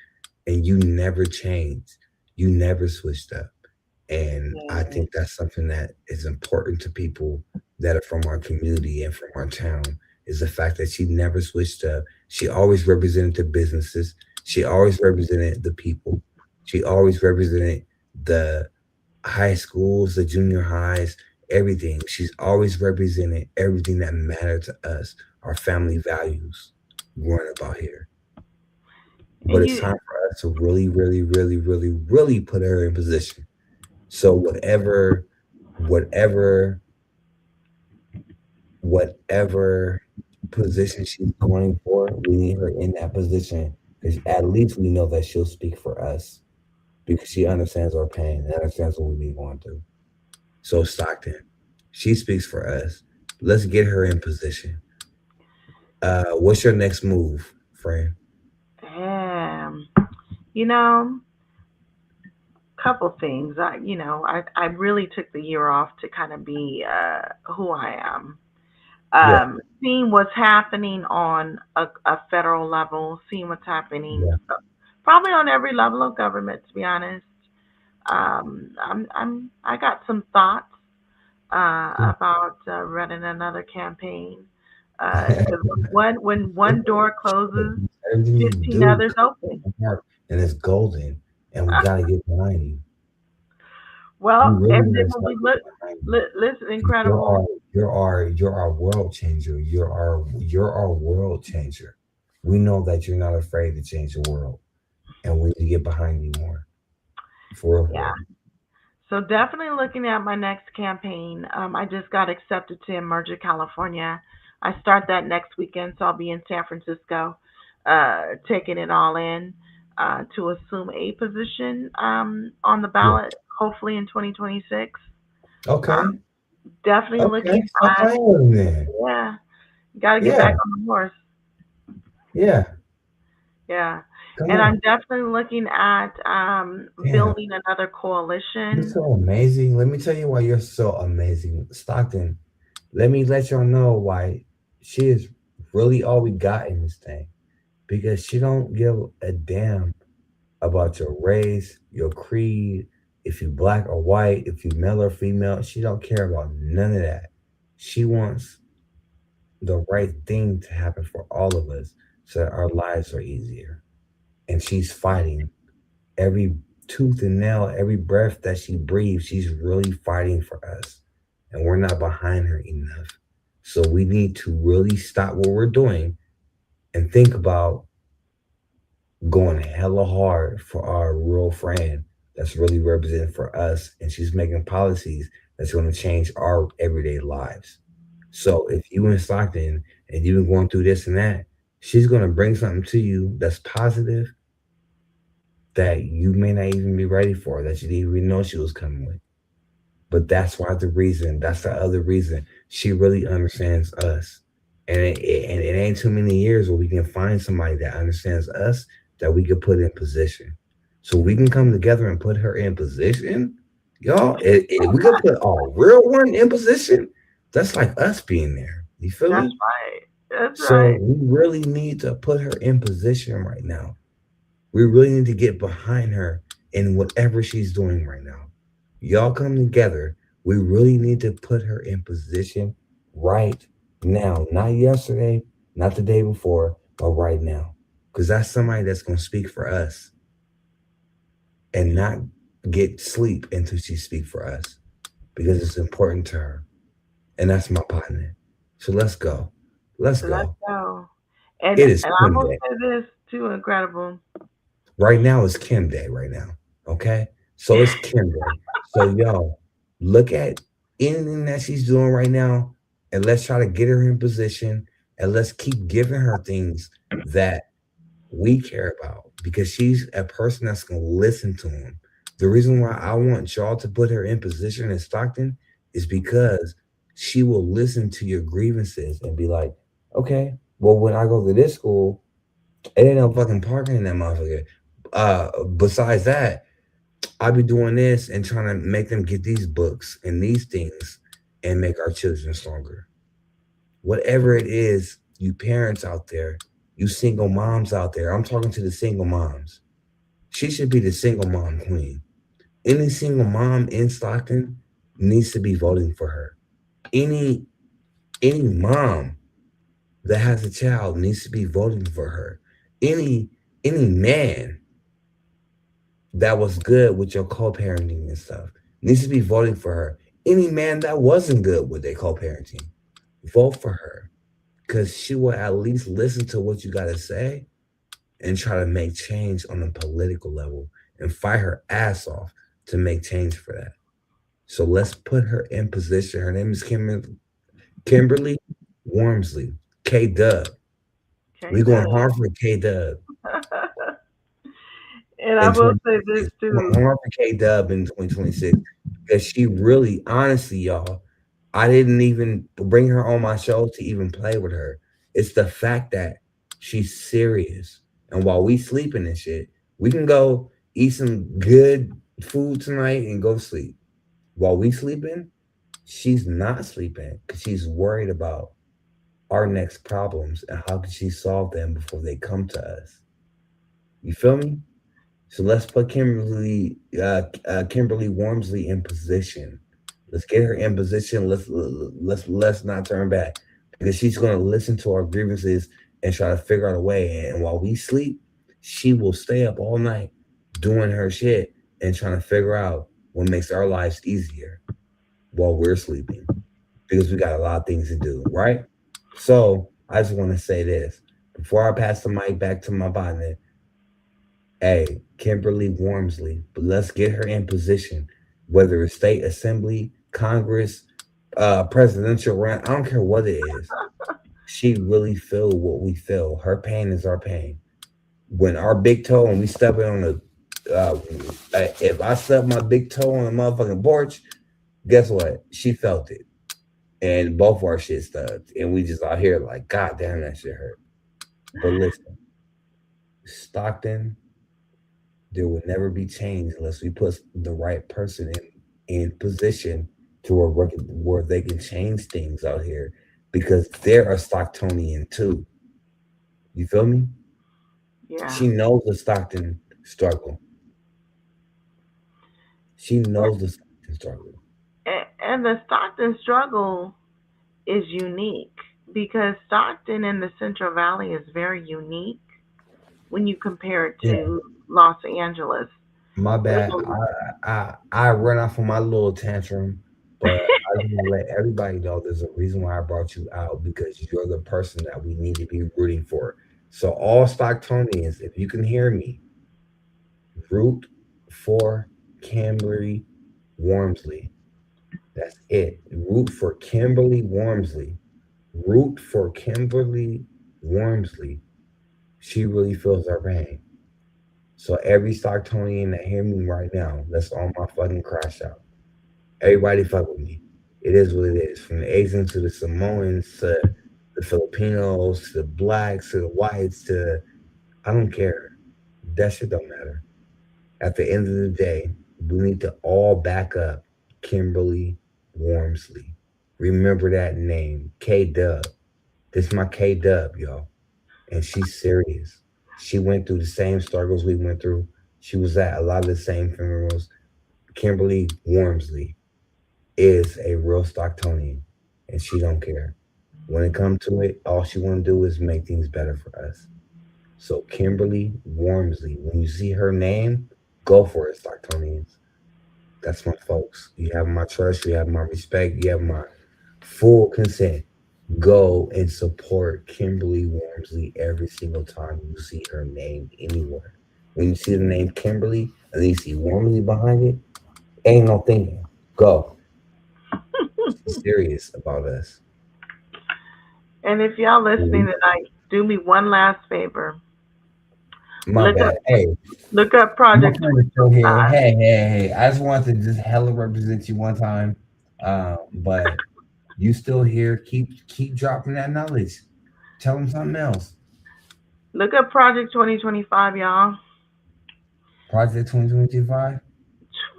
and you never changed. You never switched up. And I Yeah. think that's something that is important to people that are from our community and from our town is the fact that she never switched up. She always represented the businesses. She always represented the people. She always represented the high schools, the junior highs, everything. She's always represented everything that mattered to us, our family values growing up out here. But And it's time for us to really, really, really, really, really put her in position. So whatever, whatever position she's going for, we need her in that position because at least we know that she'll speak for us because she understands our pain and understands what we be going through. So Stockton, she speaks for us. Let's get her in position. What's your next move, friend? Damn. You know, couple things. I really took the year off to kind of be who I am. Yeah, Seeing what's happening on a federal level, seeing what's happening yeah. probably on every level of government, to be honest. I got some thoughts about running another campaign because when one door closes, Everything you 15 do others open. and it's golden, and we gotta get behind you. We Well, really and then gotta when start we look, getting behind you. listen, 'Cause incredible. you're our world changer. You're our world changer. We know that you're not afraid to change the world, and we need to get behind you more. For real, for Yeah. real. So definitely looking at my next campaign. I just got accepted to Emerge California. I start that next weekend, so I'll be in San Francisco, taking it all in to assume a position on the Yeah. ballot, hopefully in 2026. Okay. Um, definitely Okay. looking Stop at, playing with me then. yeah, got to get back Yeah. on the horse. Yeah. Yeah. Come And on. I'm definitely looking at Damn. building another You're coalition. so amazing. Let me tell you why you're so amazing, Stockton. Let me let y'all know why she is really all we got in this thing. Because she don't give a damn about your race, your creed, if you black or white, if you male or female. She don't care about none of that. She wants the right thing to happen for all of us so that our lives are easier. And she's fighting every tooth and nail, every breath that she breathes, she's really fighting for us. And we're not behind her enough. So we need to really stop what we're doing and think about going hella hard for our real friend that's really representing for us. And she's making policies that's going to change our everyday lives. So if you in Stockton and you've been going through this and that, she's going to bring something to you that's positive that you may not even be ready for, that you didn't even know she was coming with. But that's the other reason she really understands us. And it ain't too many years where we can find somebody that understands us that we could put in position. So we can come together and put her in position. Y'all, if we could put a real one in position, that's like us being there. You feel That's me? right. That's So right. we really need to put her in position right now. We really need to get behind her in whatever she's doing right now. Y'all come together. We really need to put her in position right now. Not yesterday, not the day before, but right now. Because that's somebody that's going to speak for us and not get sleep until she speaks for us because it's important to her. And that's my partner. So let's go. Let's Let's go. go. And It is I'm Kim gonna Day. say this too, incredible. Right now it's Kim Day right now. Okay? So it's Kim Day. So y'all look at anything that she's doing right now and let's try to get her in position and let's keep giving her things that we care about because she's a person that's gonna listen to him. The reason why I want y'all to put her in position in Stockton is because she will listen to your grievances and be like, okay, well, when I go to this school, it ain't no fucking parking in that motherfucker. Besides that, I be doing this and trying to make them get these books and these things and make our children stronger. Whatever it is, you parents out there, you single moms out there, I'm talking to the single moms. She should be the single mom queen. Any single mom in Stockton needs to be voting for her. Any any mom that has a child needs to be voting for her. Any any man that was good with your co-parenting and stuff needs to be voting for her. Any man that wasn't good with their co-parenting, vote for her because she will at least listen to what you got to say and try to make change on a political level and fight her ass off to make change for that. So let's put her in position. Her name is Kimberly Warmsley. K Dub. Okay, We going good. hard for K Dub And I in will say this 2026. We too. going hard for K Dub in 2026 because she really, honestly, y'all, I didn't even bring her on my show to even play with her. It's the fact that she's serious. And while we sleeping and shit, we can go eat some good food tonight and go sleep. While we sleeping, she's not sleeping because she's worried about our next problems and how can she solve them before they come to us. You feel me? So let's put Kimberly Warmsley in position. Let's get her in position. Let's not turn back because she's going to listen to our grievances and try to figure out a way. And while we sleep, she will stay up all night doing her shit and trying to figure out what makes our lives easier while we're sleeping because we got a lot of things to do, right? So I just want to say this before I pass the mic back to my partner. Hey, Kimberly Warmsley, but let's get her in position, whether it's state assembly, Congress, presidential run. I don't care what it is. She really feel what we feel. Her pain is our pain. When our big toe and we step it on the, if I stub my big toe on the motherfucking porch, guess what? She felt it, and both our shit stubbed, and we just out here like, God damn, that shit hurt. But listen, Stockton, there will never be change unless we put the right person in position to where they can change things out here because they're a Stocktonian too. You feel me? Yeah. She knows the Stockton struggle. She knows the Stockton struggle. And the Stockton struggle is unique because Stockton in the Central Valley is very unique when you compare it Yeah, to Los Angeles. my There's bad. a, I run off on my little tantrum, but I just want to let everybody know there's a reason why I brought you out because you're the person that we need to be rooting for. So all Stocktonians, if you can hear me, root for Kimberly Warmsley. That's it. Root for Kimberly Warmsley. Root for Kimberly Warmsley. She really feels our pain. So every Stocktonian that hear me right now, let's all my fucking crash out. Everybody fuck with me. It is what it is. From the Asians to the Samoans to the Filipinos to the blacks to the whites to I don't care. That shit don't matter. At the end of the day, we need to all back up Kimberly Warmsley. Remember that name, K Dub. This is my K Dub, y'all. And she's serious. She went through the same struggles we went through. She was at a lot of the same funerals. Kimberly Warmsley is a real Stocktonian, and she don't care. When it comes to it, all she want to do is make things better for us. So Kimberly Warmsley, when you see her name, go for it, Stocktonians. That's my folks. You have my trust, you have my respect, you have my full consent. Go and support Kimberly Warmsley every single time you see her name anywhere. When you see the name Kimberly and then you see Warmsley behind it, ain't no thinking. Go. She's serious about us. and if y'all listening tonight, do me one last favor. My Look up bad. Hey, look up my Project friend is still here. 2025. Hey. I just wanted to just hella represent you one time. But you still here. Keep dropping that knowledge. Tell them something else. Look up Project 2025, y'all. Project 2025.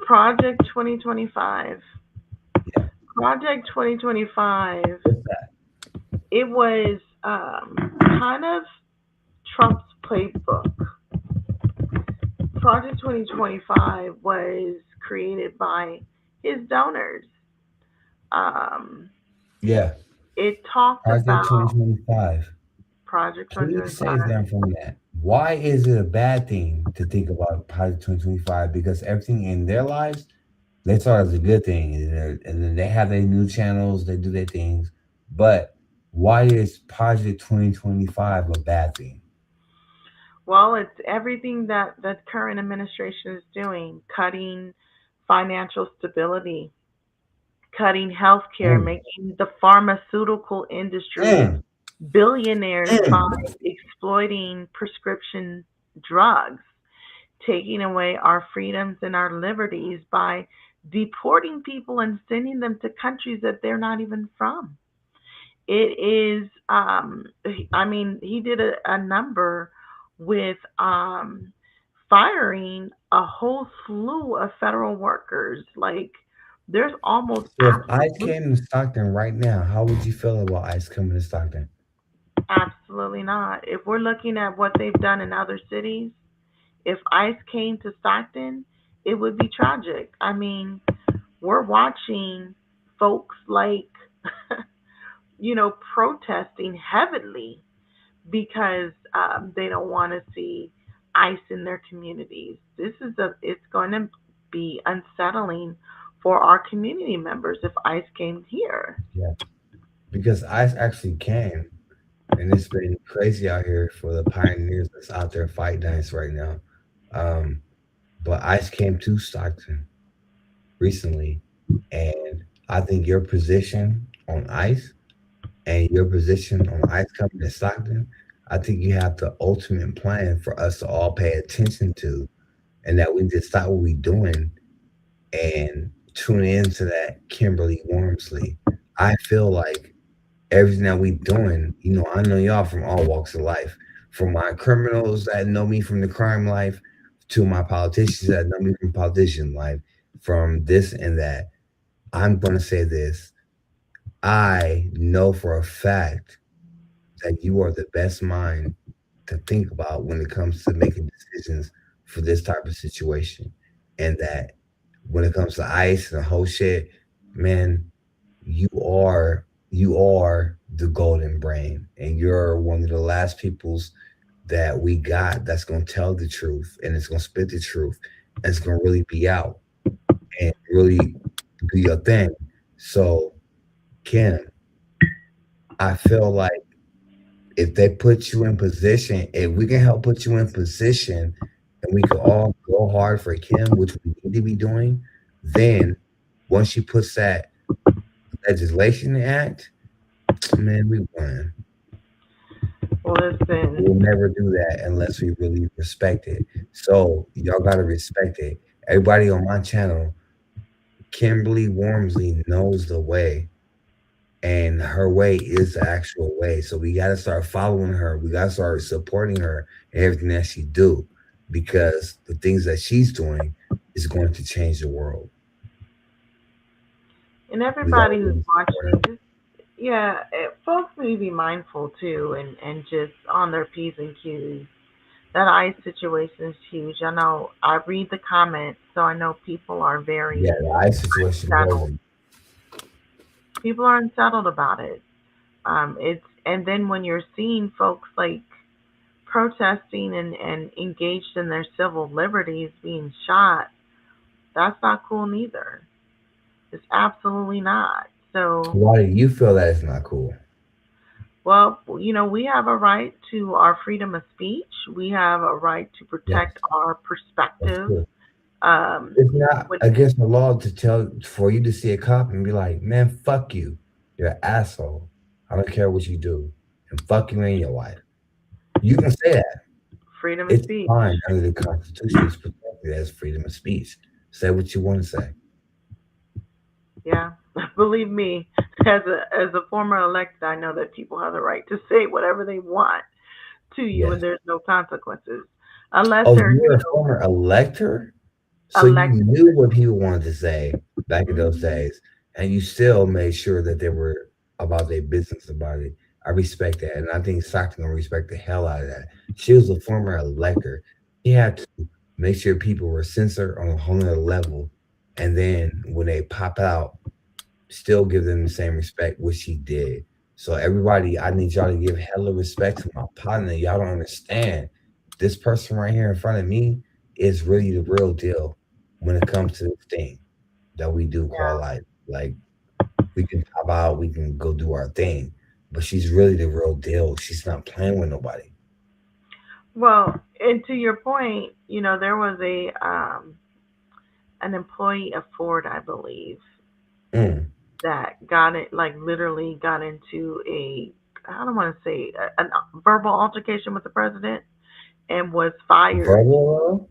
Project 2025. Yeah. Project 2025. What's that? It was kind of Trump's playbook. Project 2025 was created by his donors. Um, Yeah. it talked Project about 2025. Project Please 2025. say that from that. Why is it a bad thing to think about Project 2025? Because everything in their lives, they saw it as a good thing. And then they have their new channels, they do their things. But why is Project 2025 a bad thing? Well, it's everything that the current administration is doing, cutting financial stability, cutting healthcare, Mm, making the pharmaceutical industry mm. billionaires by exploiting prescription drugs, taking away our freedoms and our liberties by deporting people and sending them to countries that they're not even from. It is, I mean, he did a number with firing a whole slew of federal workers. Like, there's almost So if ICE came to Stockton right now, how would you feel about ICE coming to Stockton? absolutely not. If we're looking at what they've done in other cities, if ICE came to Stockton, it would be tragic. I mean, we're watching folks like, protesting heavily because they don't want to see ICE in their communities. It's going to be unsettling for our community members if ICE came here. Yeah, because ICE actually came, and it's been crazy out here for the pioneers that's out there fighting ICE right now. Um, but ICE came to Stockton recently, and I think your position on ICE and your position on ICE coming to Stockton, I think you have the ultimate plan for us to all pay attention to, and that we just stop what we're doing and tune into that Kimberly Warmsley. I feel like everything that we doing, I know y'all from all walks of life, from my criminals that know me from the crime life to my politicians that know me from politician life, from this and that. I'm gonna say this. I know for a fact that you are the best mind to think about when it comes to making decisions for this type of situation. And that when it comes to ICE and the whole shit, man, you are the golden brain, and you're one of the last peoples that we got that's gonna tell the truth, and it's gonna spit the truth, and it's gonna really be out and really do your thing. So, Kim, I feel like if they put you in position, if we can help put you in position and we can all go hard for Kim, which we need to be doing, then once she puts that legislation act, man, we won. Listen, We'll never do that unless we really respect it. So y'all gotta respect it. Everybody on my channel, Kimberly Wormsley knows the way, and her way is the actual way. So we gotta start following her. We gotta start supporting her and everything that she do, because the things that she's doing is going to change the world. and We gotta everybody who's really support her. watching, just yeah, folks need to be mindful too, and just on their p's and q's. That ICE situation is huge. I know. I read the comments, so I know people are Yeah, very the ICE situation unsettled. crazy. People are unsettled about it. It's and then when you're seeing folks like protesting and engaged in their civil liberties being shot, that's not cool neither. It's absolutely not. So, Why do you feel that it's not cool? well, we have a right to our freedom of speech. We have a right to Yes, protect our of perspective. course. Um, It's not when, against the law to tell for you to see a cop and be like, "Man, fuck you. You're an asshole. I don't care what you do, and fuck you and your wife." You can say that. freedom of It's speech. fine under the Constitution. It's protected as freedom of speech. Say what you want to say. Yeah, believe me, as a former elected, I know that people have the right to say whatever they want to you, and Yes. there's no consequences unless Oh, they're you were a former elector, so you elected. knew what people wanted to say back in those Mhm. days, and you still made sure that they were about their business about it. I respect that, and I think Stockton gonna respect the hell out of that. She was a former elector. She had to make sure people were censored on a whole nother level, and then when they pop out, still give them the same respect, which she did. So everybody, I need y'all to give hella respect to my partner. Y'all don't understand. This person right here in front of me is really the real deal when it comes to this thing that we do call Yeah. life. Like we can pop out, we can go do our thing, but she's really the real deal. She's not playing with nobody. Well, and to your point, there was a an employee of Ford, I believe, Mm, that got it, like literally got into I don't want to say a verbal altercation with the president and was fired. Verbal.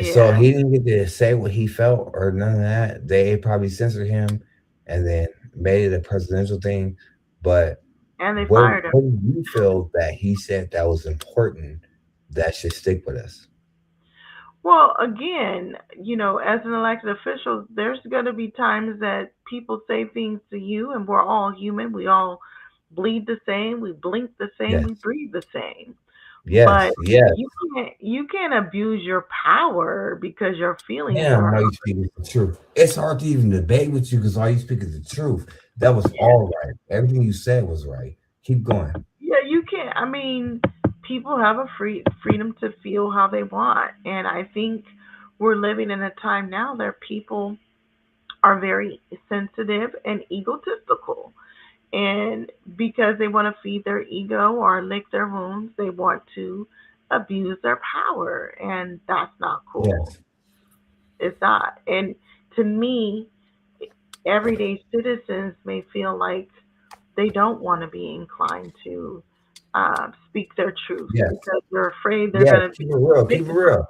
So Yeah, he didn't get to say what he felt or none of that. They probably censored him and then made it a presidential thing. But and they what fired him. what do you feel that he said that was important that should stick with us? Well, again, as an elected official, there's going to be times that people say things to you, and we're all human. We all bleed the same. We blink the same. We Yes. breathe the same. But Yes. Yes. you can't abuse your power because your feelings Damn, are all you speak is the truth. It's hard to even debate with you because all you speak is the truth. That was all right. Everything you said was right. Keep going. yeah, you can't. I mean, people have a freedom to feel how they want, and I think we're living in a time now that people are very sensitive and egotistical. And because they want to feed their ego or lick their wounds, they want to abuse their power. And that's not cool. Yes. It's not. And to me, everyday citizens may feel like they don't want to be inclined to speak their truth Yes. because they're afraid they're Yes. going to Keep be it real. Keep it victimized. real.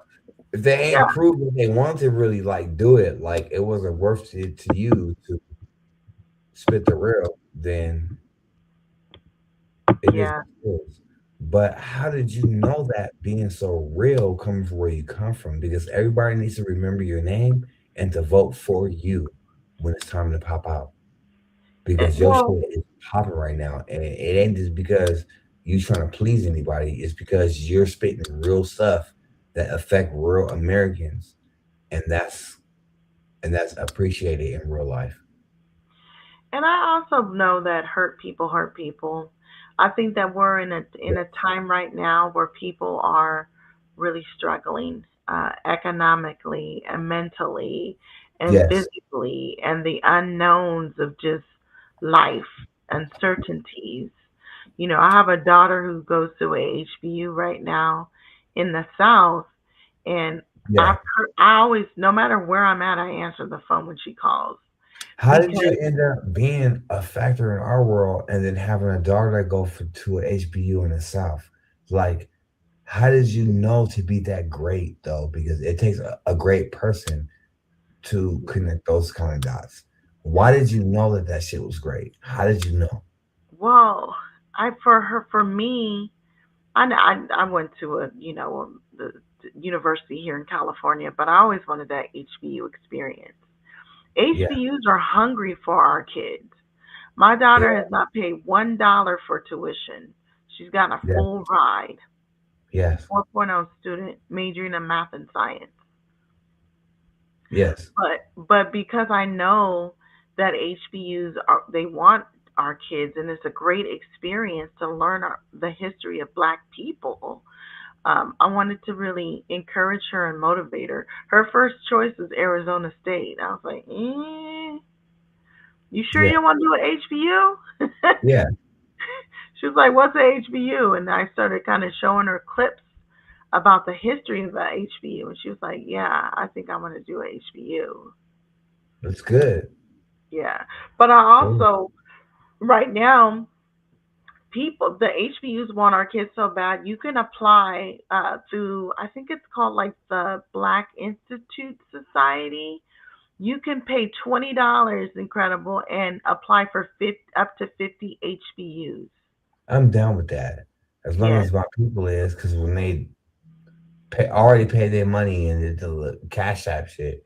If they Yeah, ain't proved that they want to really like do it, like it wasn't worth it to you to spit the real, then it is yeah. what it is. But how did you know that being so real coming from where you come from? Because everybody needs to remember your name and to vote for you when it's time to pop out. Because your shit Well, is popping right now. And it ain't just because you trying to please anybody. It's because you're spitting real stuff that affect real Americans. And that's appreciated in real life. and I also know that hurt people. I think that we're in a time right now where people are really struggling economically and mentally and Yes. physically, and the unknowns of just life, uncertainties. I have a daughter who goes to a HBU right now in the South, and Yeah. I always, no matter where I'm at, I answer the phone when she calls How did you because end up being a factor in our world and then having a daughter that go to a HBU in the South? Like, how did you know to be that great though? Because it takes a great person to connect those kind of dots. Why did you know that that shit was great? How did you know? well, for me, I went to the university here in California, but I always wanted that HBU experience. Yeah, HBUs are hungry for our kids. My yeah, daughter has not paid $1 for tuition. She's gotten a yeah, full ride. yes, 4.0 student majoring in math and science. yes, But because I know that HBUs are they want our kids, and it's a great experience to learn the history of Black people. I wanted to really encourage her and motivate her. Her first choice was Arizona State. I was like, you sure yeah, you don't want to do an HBU? yeah. She was like, what's a HBU? And I started kind of showing her clips about the history of the HBU, and she was like, yeah, I think I want to do a HBU. That's good. Yeah, but I Cool. also right now the HBUs want our kids so bad. You can apply through, I think it's called like the Black Institute Society. You can pay $20, incredible, and apply for up to 50 HBUs. I'm down with that. As long Yeah, as my people is, because when they already pay their money and the Cash App shit,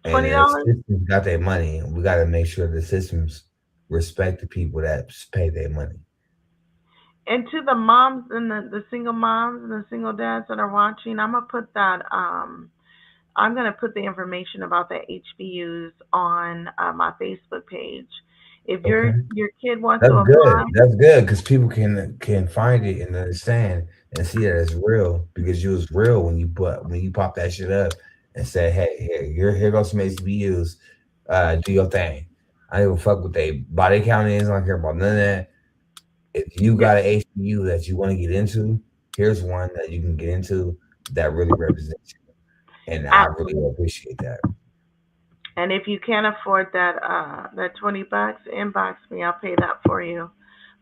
and the $20. systems got their money, we got to make sure the systems respect the people that pay their money. And to the moms and the single moms and the single dads that are watching, I'm gonna put the information about the HBUs on my Facebook page. If Okay. your kid wants to That's apply, good. That's good because people can find it and understand and see that it's real because you was real when you pop that shit up and say, "Hey, here goes some HBUs. Do your thing. I don't give a fuck what they body count is. I don't care about none of that. If you yeah, got an HBU that you want to get into, here's one that you can get into that really represents you, and I really absolutely. appreciate that. And if you can't afford that $20, inbox me. I'll pay that for you.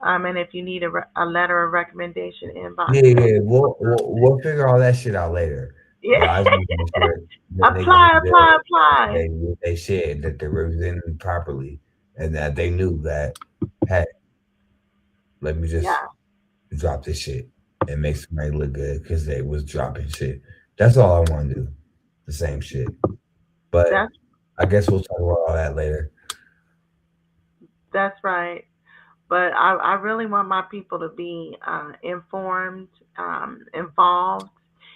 And if you need a letter of recommendation, inbox Yeah, me. yeah. We'll figure all that shit out later. But Yeah. I just want to make sure that niggas Apply, is apply, there, apply. they shit, that they're represented properly, and that they knew that, hey, let me just Yeah. drop this shit and make somebody look good because they was dropping shit. That's all I want to do. The same shit. But That's I guess we'll talk about all that later. that's right. But I really want my people to be informed, involved,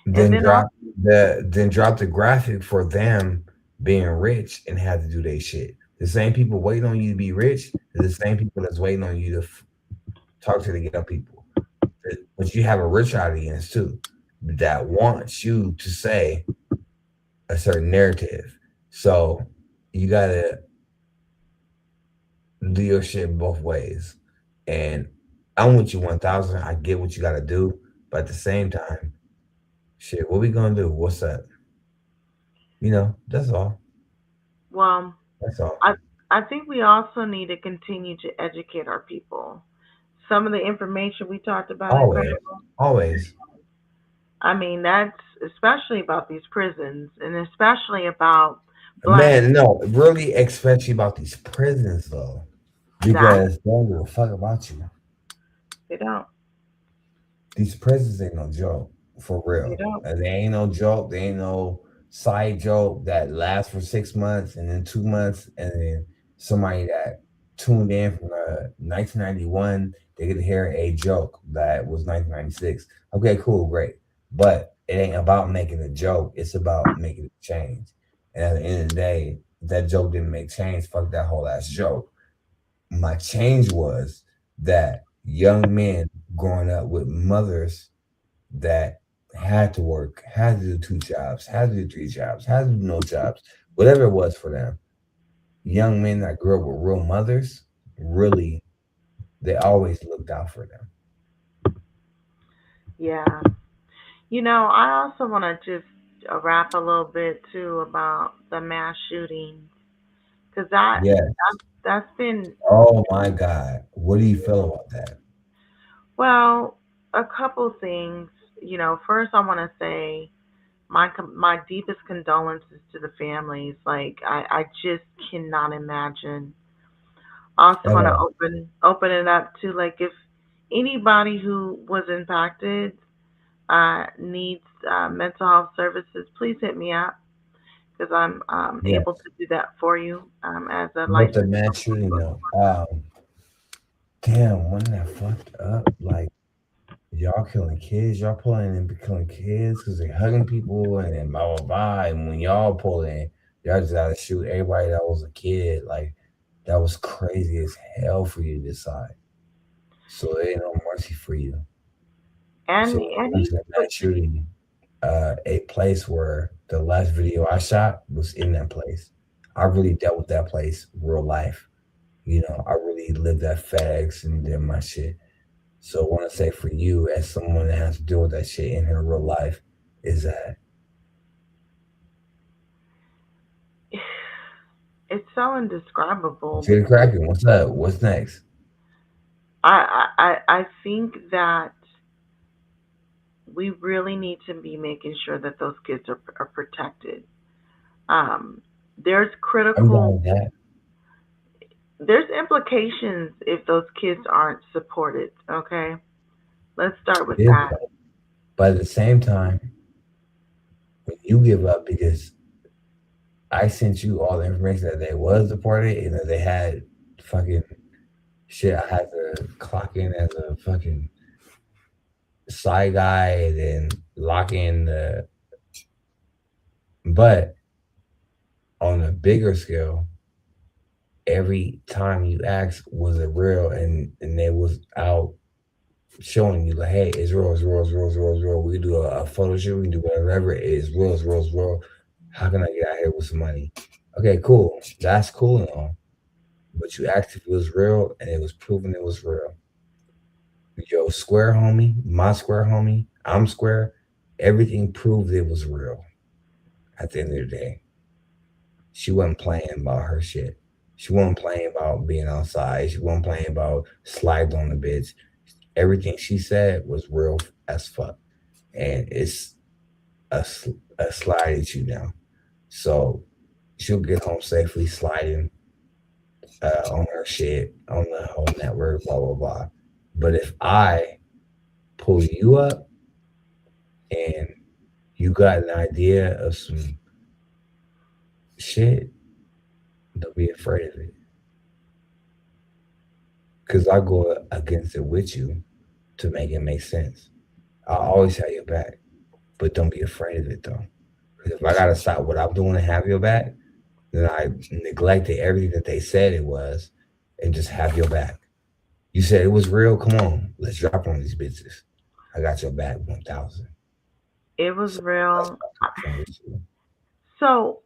and Then then also, drop the graphic for them being rich and had to do their shit. The same people waiting on you to be rich is the same people that's waiting on you to talk to the young people. But you have a rich audience too that wants you to say a certain narrative. So you gotta do your shit both ways. And I'm with you 1,000. I get what you gotta do, but at the same time, shit, what we gonna do? What's up? That's all. well, That's all. I I think we also need to continue to educate our people. Some of the information we talked about, Always, incredible. always. I mean, that's especially about these prisons, and especially about black. Man, no, really, especially about these prisons though, Exactly. because they don't give a fuck about you. They don't. These prisons ain't no joke, for They real. don't. And they ain't no joke. They ain't no side joke that lasts for 6 months and then 2 months, and then somebody that tuned in from 1991, they get to hear a joke that was 1996. Okay, cool, great. But it ain't about making a joke. It's about making a change. And at the end of the day, if that joke didn't make change, fuck that whole ass joke. My change was that young men growing up with mothers that had to work, had to do 2 jobs, had to do 3 jobs, had to do no jobs, whatever it was for them. Young men that grew up with real mothers, really, they always looked out for them. Yeah. I also want to just wrap a little bit too about the mass shootings, because Yeah. that's been, Oh my God. What do you feel about that? well, a couple things. First I want to say my deepest condolences to the families. Like I just cannot imagine. I also At want to all. open it up to, like, if anybody who was impacted needs mental health services, please hit me up because I'm able Yes. to do that for you as a But the licensed mass social shooting worker. though, damn, wasn't that fucked up? Like, y'all killing kids, y'all pulling in and killing kids because they hugging people and then blah blah blah. And when y'all pull in, y'all just gotta shoot everybody that was a kid. Like, that was crazy as hell for you to decide. So there ain't no mercy for you. And So when it comes he to put, mass shooting, a place where the last video I shot was in that place. I really dealt with that place real life. I really lived that FedEx and did my shit. So I want to say for you, as someone that has to deal with that shit in her real life, is that it's so indescribable Jada because Kraken? What's up? What's next? I think that we really need to be making sure that those kids are protected. Um, there's I'm down critical with that. there's implications if those kids aren't supported. Okay, let's start with It is, that. but at the same time, when you give up, because I sent you all the information that they was deported and that they had fucking shit, I had to clock in as a fucking side guy and then lock in the. But on a bigger scale, every time you ask, was it real? And they was out showing you like, hey, it's real, it's real, it's real, it's real, it's real. We can do a photo shoot, we can do whatever it is, real, it's real, it's real. How can I get out here with some money? Okay, cool. That's cool and all. But you asked if it was real and it was proven it was real. Yo, square homie, my square homie, I'm square. Everything proved it was real at the end of the day. She wasn't playing about her shit. She wasn't playing about being outside. She wasn't playing about sliding on the bitch. Everything she said was real as fuck, and it's a slide at you now. So she'll get home safely sliding on her shit on the whole network, blah blah blah. But if I pull you up and you got an idea of some shit, don't be afraid of it. Because I go against it with you to make it make sense. I'll always have your back, but don't be afraid of it though. Because if I gotta stop what I'm doing to have your back, then I neglected everything that they said it was and just have your back. You said it was real. Come on, let's drop on these bitches. I got your back 1,000. It was So that's real. my thing with you. So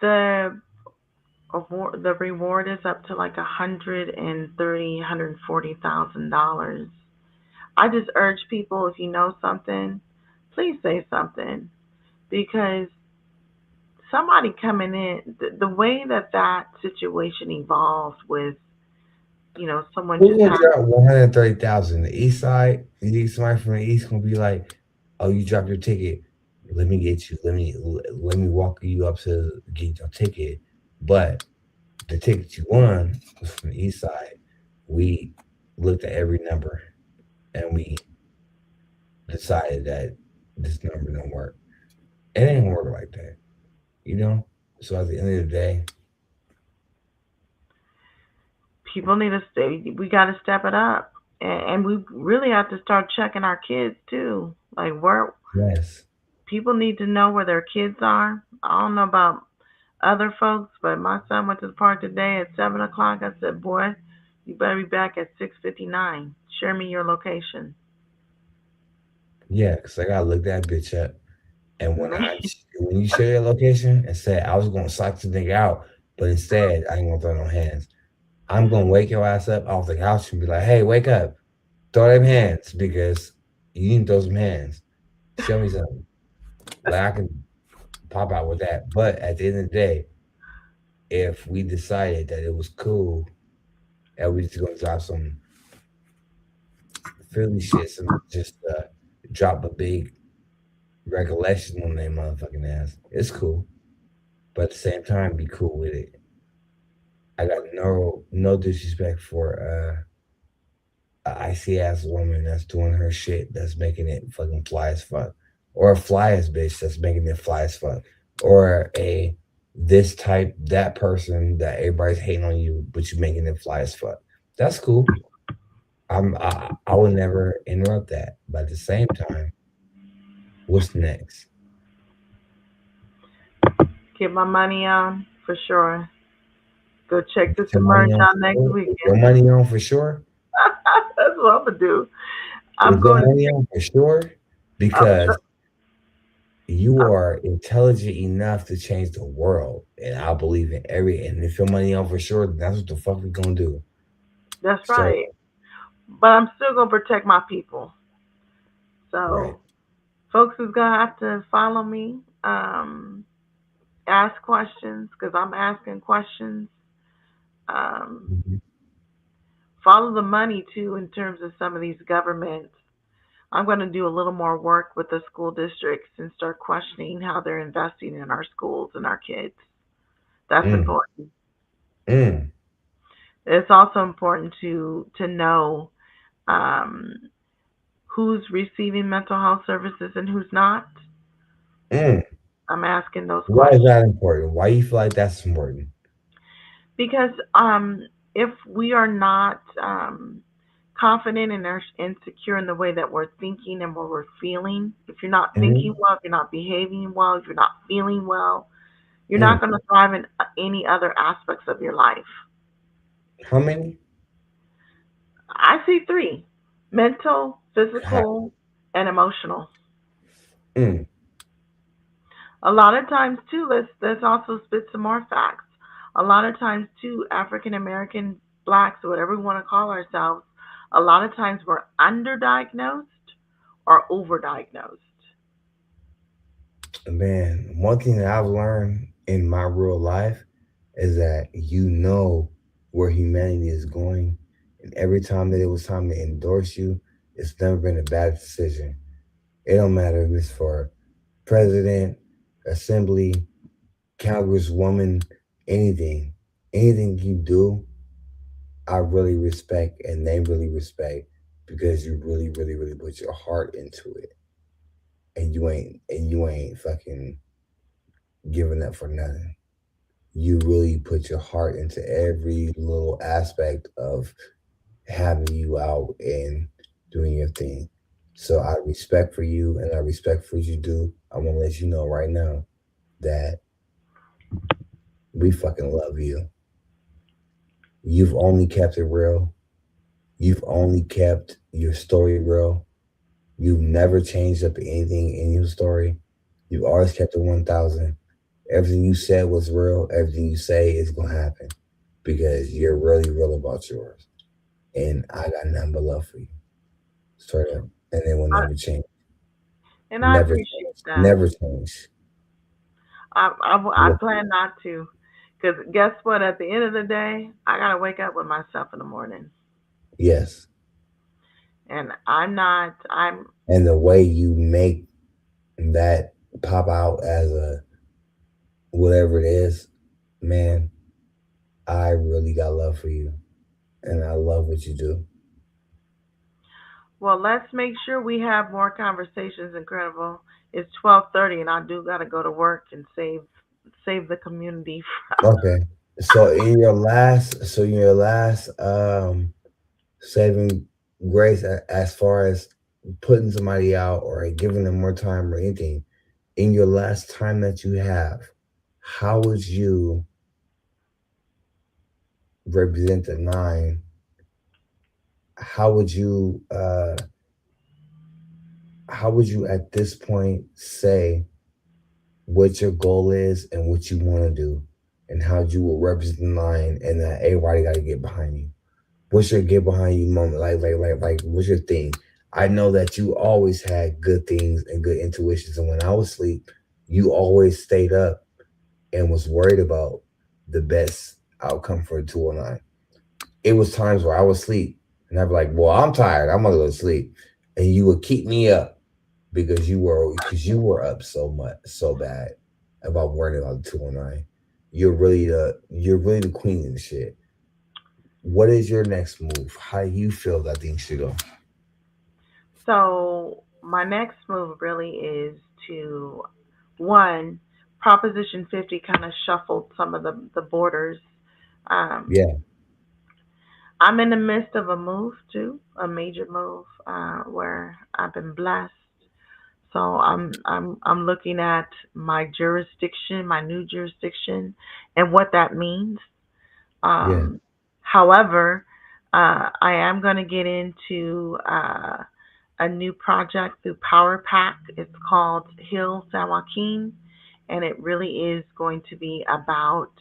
the the reward is up to like $140,000. I just urge people, if you know something, please say something, because somebody coming in, the way that that situation evolved with, someone Who's just gonna had. drop 130,000? The East Side? You think somebody from the East gonna be like, "Oh, you dropped your ticket. Let me get you. Let me walk you up to get your ticket." But the ticket you won was from the East Side. We looked at every number and we decided that this number don't work. It ain't gonna work like that, you know. So at the end of the day, People need to stay. We got to step it up, and we really have to start checking our kids too. Like, where yes, people need to know where their kids are. I don't know about other folks, but my son went to the park today at 7 o'clock. I said, "Boy, you better be back at 6:59. Share me your location." yeah, because I gotta look that bitch up. And when you share your location and say I was gonna psych the nigga out, but instead I ain't gonna throw no hands. I'm gonna wake your ass up off the couch and be like, "Hey, wake up! Throw them hands because you need to throw some hands. Show me something." Like I can pop out with that. But at the end of the day, if we decided that it was cool and we just gonna drop some Philly shit, some just drop a big recollection on their motherfucking ass, it's cool. But at the same time, be cool with it. I got no disrespect for a icy ass woman that's doing her shit that's making it fucking fly as fuck, or a fly ass bitch that's making it fly as fuck, or a this type that person that everybody's hating on you but you making it fly as fuck. That's cool. I would never interrupt that. But at the same time, what's next? Get my money on for sure. Go check this Get your money merch on out for next sure? Is your weekend. money on for sure? That's what I'm gonna do. I'm Is your going to money see. on for sure? I'm Because sure. you are intelligent enough to change the world, and I believe in every. And if your money on for sure, then that's what the fuck we gonna do. That's So right. But I'm still gonna protect my people. right, So folks is gonna have to follow me. Ask questions because I'm asking questions. Um, mhm, follow the money too in terms of some of these governments. I'm going to do a little more work with the school districts and start questioning how they're investing in our schools and our kids. That's mm, important. mm, It's also important to know um, who's receiving mental health services and who's not. mm. I'm asking those Why is questions that important? Why you feel like that's important? because if we are not confident and are insecure in the way that we're thinking and what we're feeling, if you're not thinking Mhm, well, if you're not behaving well, if you're not feeling well, you're mm. not going to thrive in any other aspects of your life. How many? I see three: mental, How, physical, and emotional. mm, A lot of times, too, let's also spit some more facts. A lot of times, too, African American, blacks, whatever we want to call ourselves, a lot of times we're underdiagnosed or overdiagnosed. man, one thing that I've learned in my real life is that you know where humanity is going, and every time that it was time to endorse you, it's never been a bad decision. It don't matter if it's for president, assembly, congresswoman, anything. Anything you do, I really respect, and they really respect because you really, really, really put your heart into it, and you ain't fucking giving up for nothing. You really put your heart into every little aspect of having you out and doing your thing. So I respect for you and I respect for what you do. I want to let you know right now that we fucking love you. You've only kept it real. You've only kept your story real. You've never changed up anything in your story. You've always kept it 1,000. Everything you said was real. Everything you say is going to happen because you're really real about yours. And I got nothing but love for you. Straight up. And it will I, never change. and I Never appreciate change. that. Never change. I plan not to, because guess what? At the end of the day, I gotta wake up with myself in the morning, Yes. and I'm not. I'm And the way you make that pop out as a whatever it is, man, I really got love for you. And I love what you do. well. Let's make sure we have more conversations. Incredible. It's 12:30, and I do gotta go to work and save the community. Okay. So in your last saving grace as far as putting somebody out or giving them more time or anything, in your last time that you have, how would you represent the nine? How would you at this point say what your goal is and what you want to do and how you will represent the nine and that everybody got to get behind you? What's your get behind you moment? Like, what's your thing? I know that you always had good things and good intuitions. And when I was asleep, you always stayed up and was worried about the best outcome for the 209. It was times where I would sleep and I'd be like, well, I'm tired. I'm gonna go to sleep. And you would keep me up because you were up so bad about worrying about the 209. You're really the queen of the shit. What is your next move? How do you feel that things should go? So my next move really is to one Proposition 50 kind of shuffled some of the borders. Um, Yeah, I'm in the midst of a move too, a major move where I've been blessed. So I'm looking at my jurisdiction, my new jurisdiction, and what that means. yeah. Um, However, I am going to get into a new project through Power Pack. It's called Hill San Joaquin, and it really is going to be about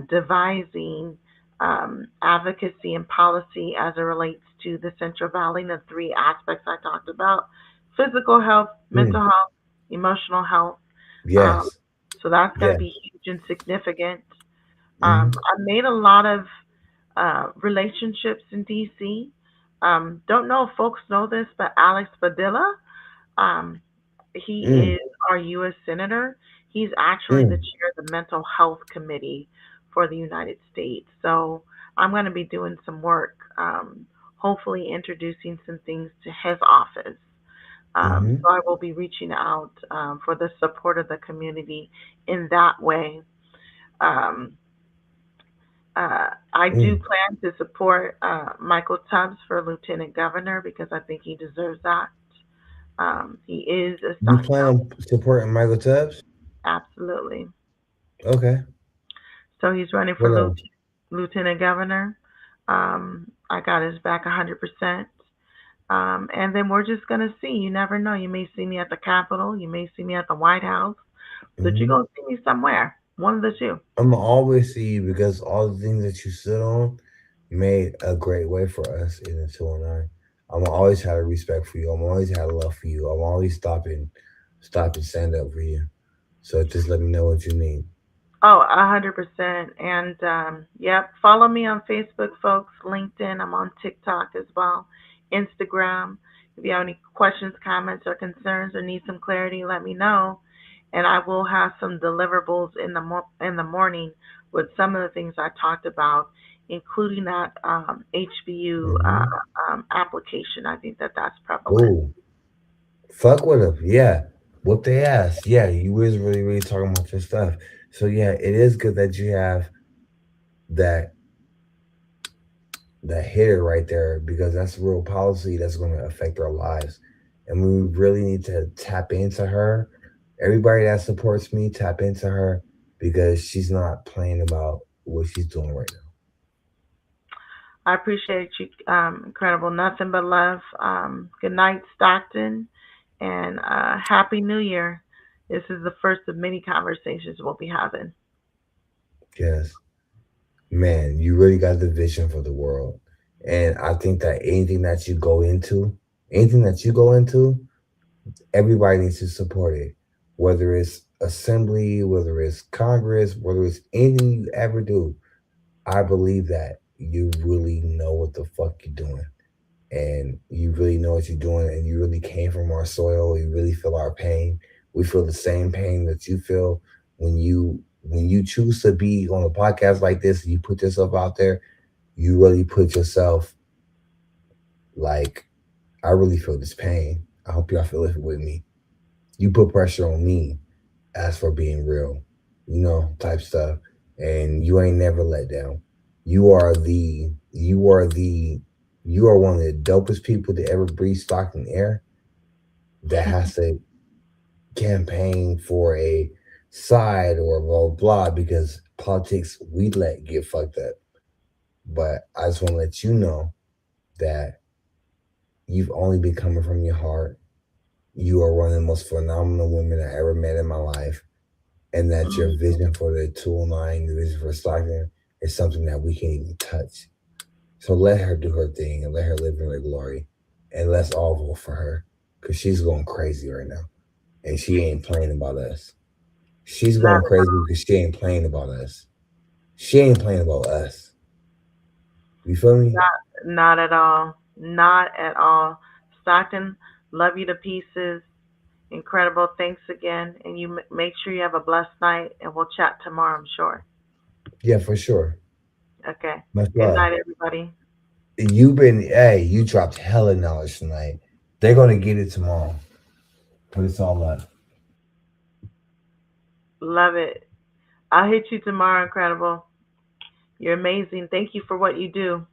devising advocacy and policy as it relates to the Central Valley, the three aspects I talked about: physical health, mental Mm, health, emotional health. Um, yes, so that's going to yes. be huge and significant. Hmm. I made a lot of relationships in DC. Don't know if folks know this, but Alex Padilla, um, he Mm, is our U.S. Senator. He's actually the mm, chair of the Mental Health Committee for the United States. So I'm going to be doing some work, hopefully introducing some things to his office. hmm, So I will be reaching out for the support of the community in that way. Um, I do mm. plan to support Michael Tubbs for lieutenant governor because I think he deserves that. He is a You staunch plan on supporting Michael Tubbs? absolutely. Okay. So he's running for What else? lieutenant governor. I got his back 100%. And then we're just going to see. You never know. You may see me at the Capitol. You may see me at the White House. But you're Hmm. going to see me somewhere. One of the two. I'm gonna always see you because all the things that you stood on made a great way for us in the 209. I'm gonna always have a respect for you. I'm always have a love for you. I'm always stop and stand up for you. So just let me know what you need. Oh, 100%. And yep, follow me on Facebook, folks, LinkedIn. I'm on TikTok as well, Instagram. If you have any questions, comments, or concerns, or need some clarity, let me know. And I will have some deliverables in the in the morning with some of the things I talked about, including that HBU Hmm. application. I think that that's prevalent. Ooh, fuck with them. Yeah. Whoop they ass. Yeah, you was really, really talking about your stuff. So yeah, it is good that you have that that hitter right there because that's real policy that's going to affect our lives. And we really need to tap into her. Everybody that supports me, tap into her because she's not playing about what she's doing right now. I appreciate you, Incredible. Nothing but love. Good night, Stockton, and Happy New Year. This is the first of many conversations we'll be having. Yes. Man, you really got the vision for the world. And I think that anything that you go into, everybody needs to support it. Whether it's assembly, whether it's Congress, whether it's anything you ever do, I believe that you really know what the fuck you're doing. And you really know what you're doing and you really came from our soil. You really feel our pain. We feel the same pain that you feel when you choose to be on a podcast like this and you put yourself out there, you really put yourself like I really feel this pain. I hope y'all feel it with me. You put pressure on me as for being real, type stuff. And you ain't never let down. You are the you are the you are one of the dopest people to ever breathe stock in air that has to campaign for a side or blah blah because politics we let get fucked up. But I just want to let you know that you've only been coming from your heart. You are one of the most phenomenal women I ever met in my life. And that your vision for the tool line, the vision for Stockton is something that we can't even touch. So let her do her thing and let her live in her glory. And let's all vote for her. Because she's going crazy right now. And she ain't playing about us. She's Not, going crazy because she ain't playing about us. She ain't playing about us. You feel me? not at all. Not at all. Stockton, love you to pieces. Incredible. Thanks again. And you make sure you have a blessed night, and we'll chat tomorrow, I'm sure. Yeah, for sure. Okay. Much Good love. night, everybody. You dropped hella knowledge tonight. They're going to get it tomorrow. But it's all up. Love it. I'll hit you tomorrow, Incredible. You're amazing. Thank you for what you do.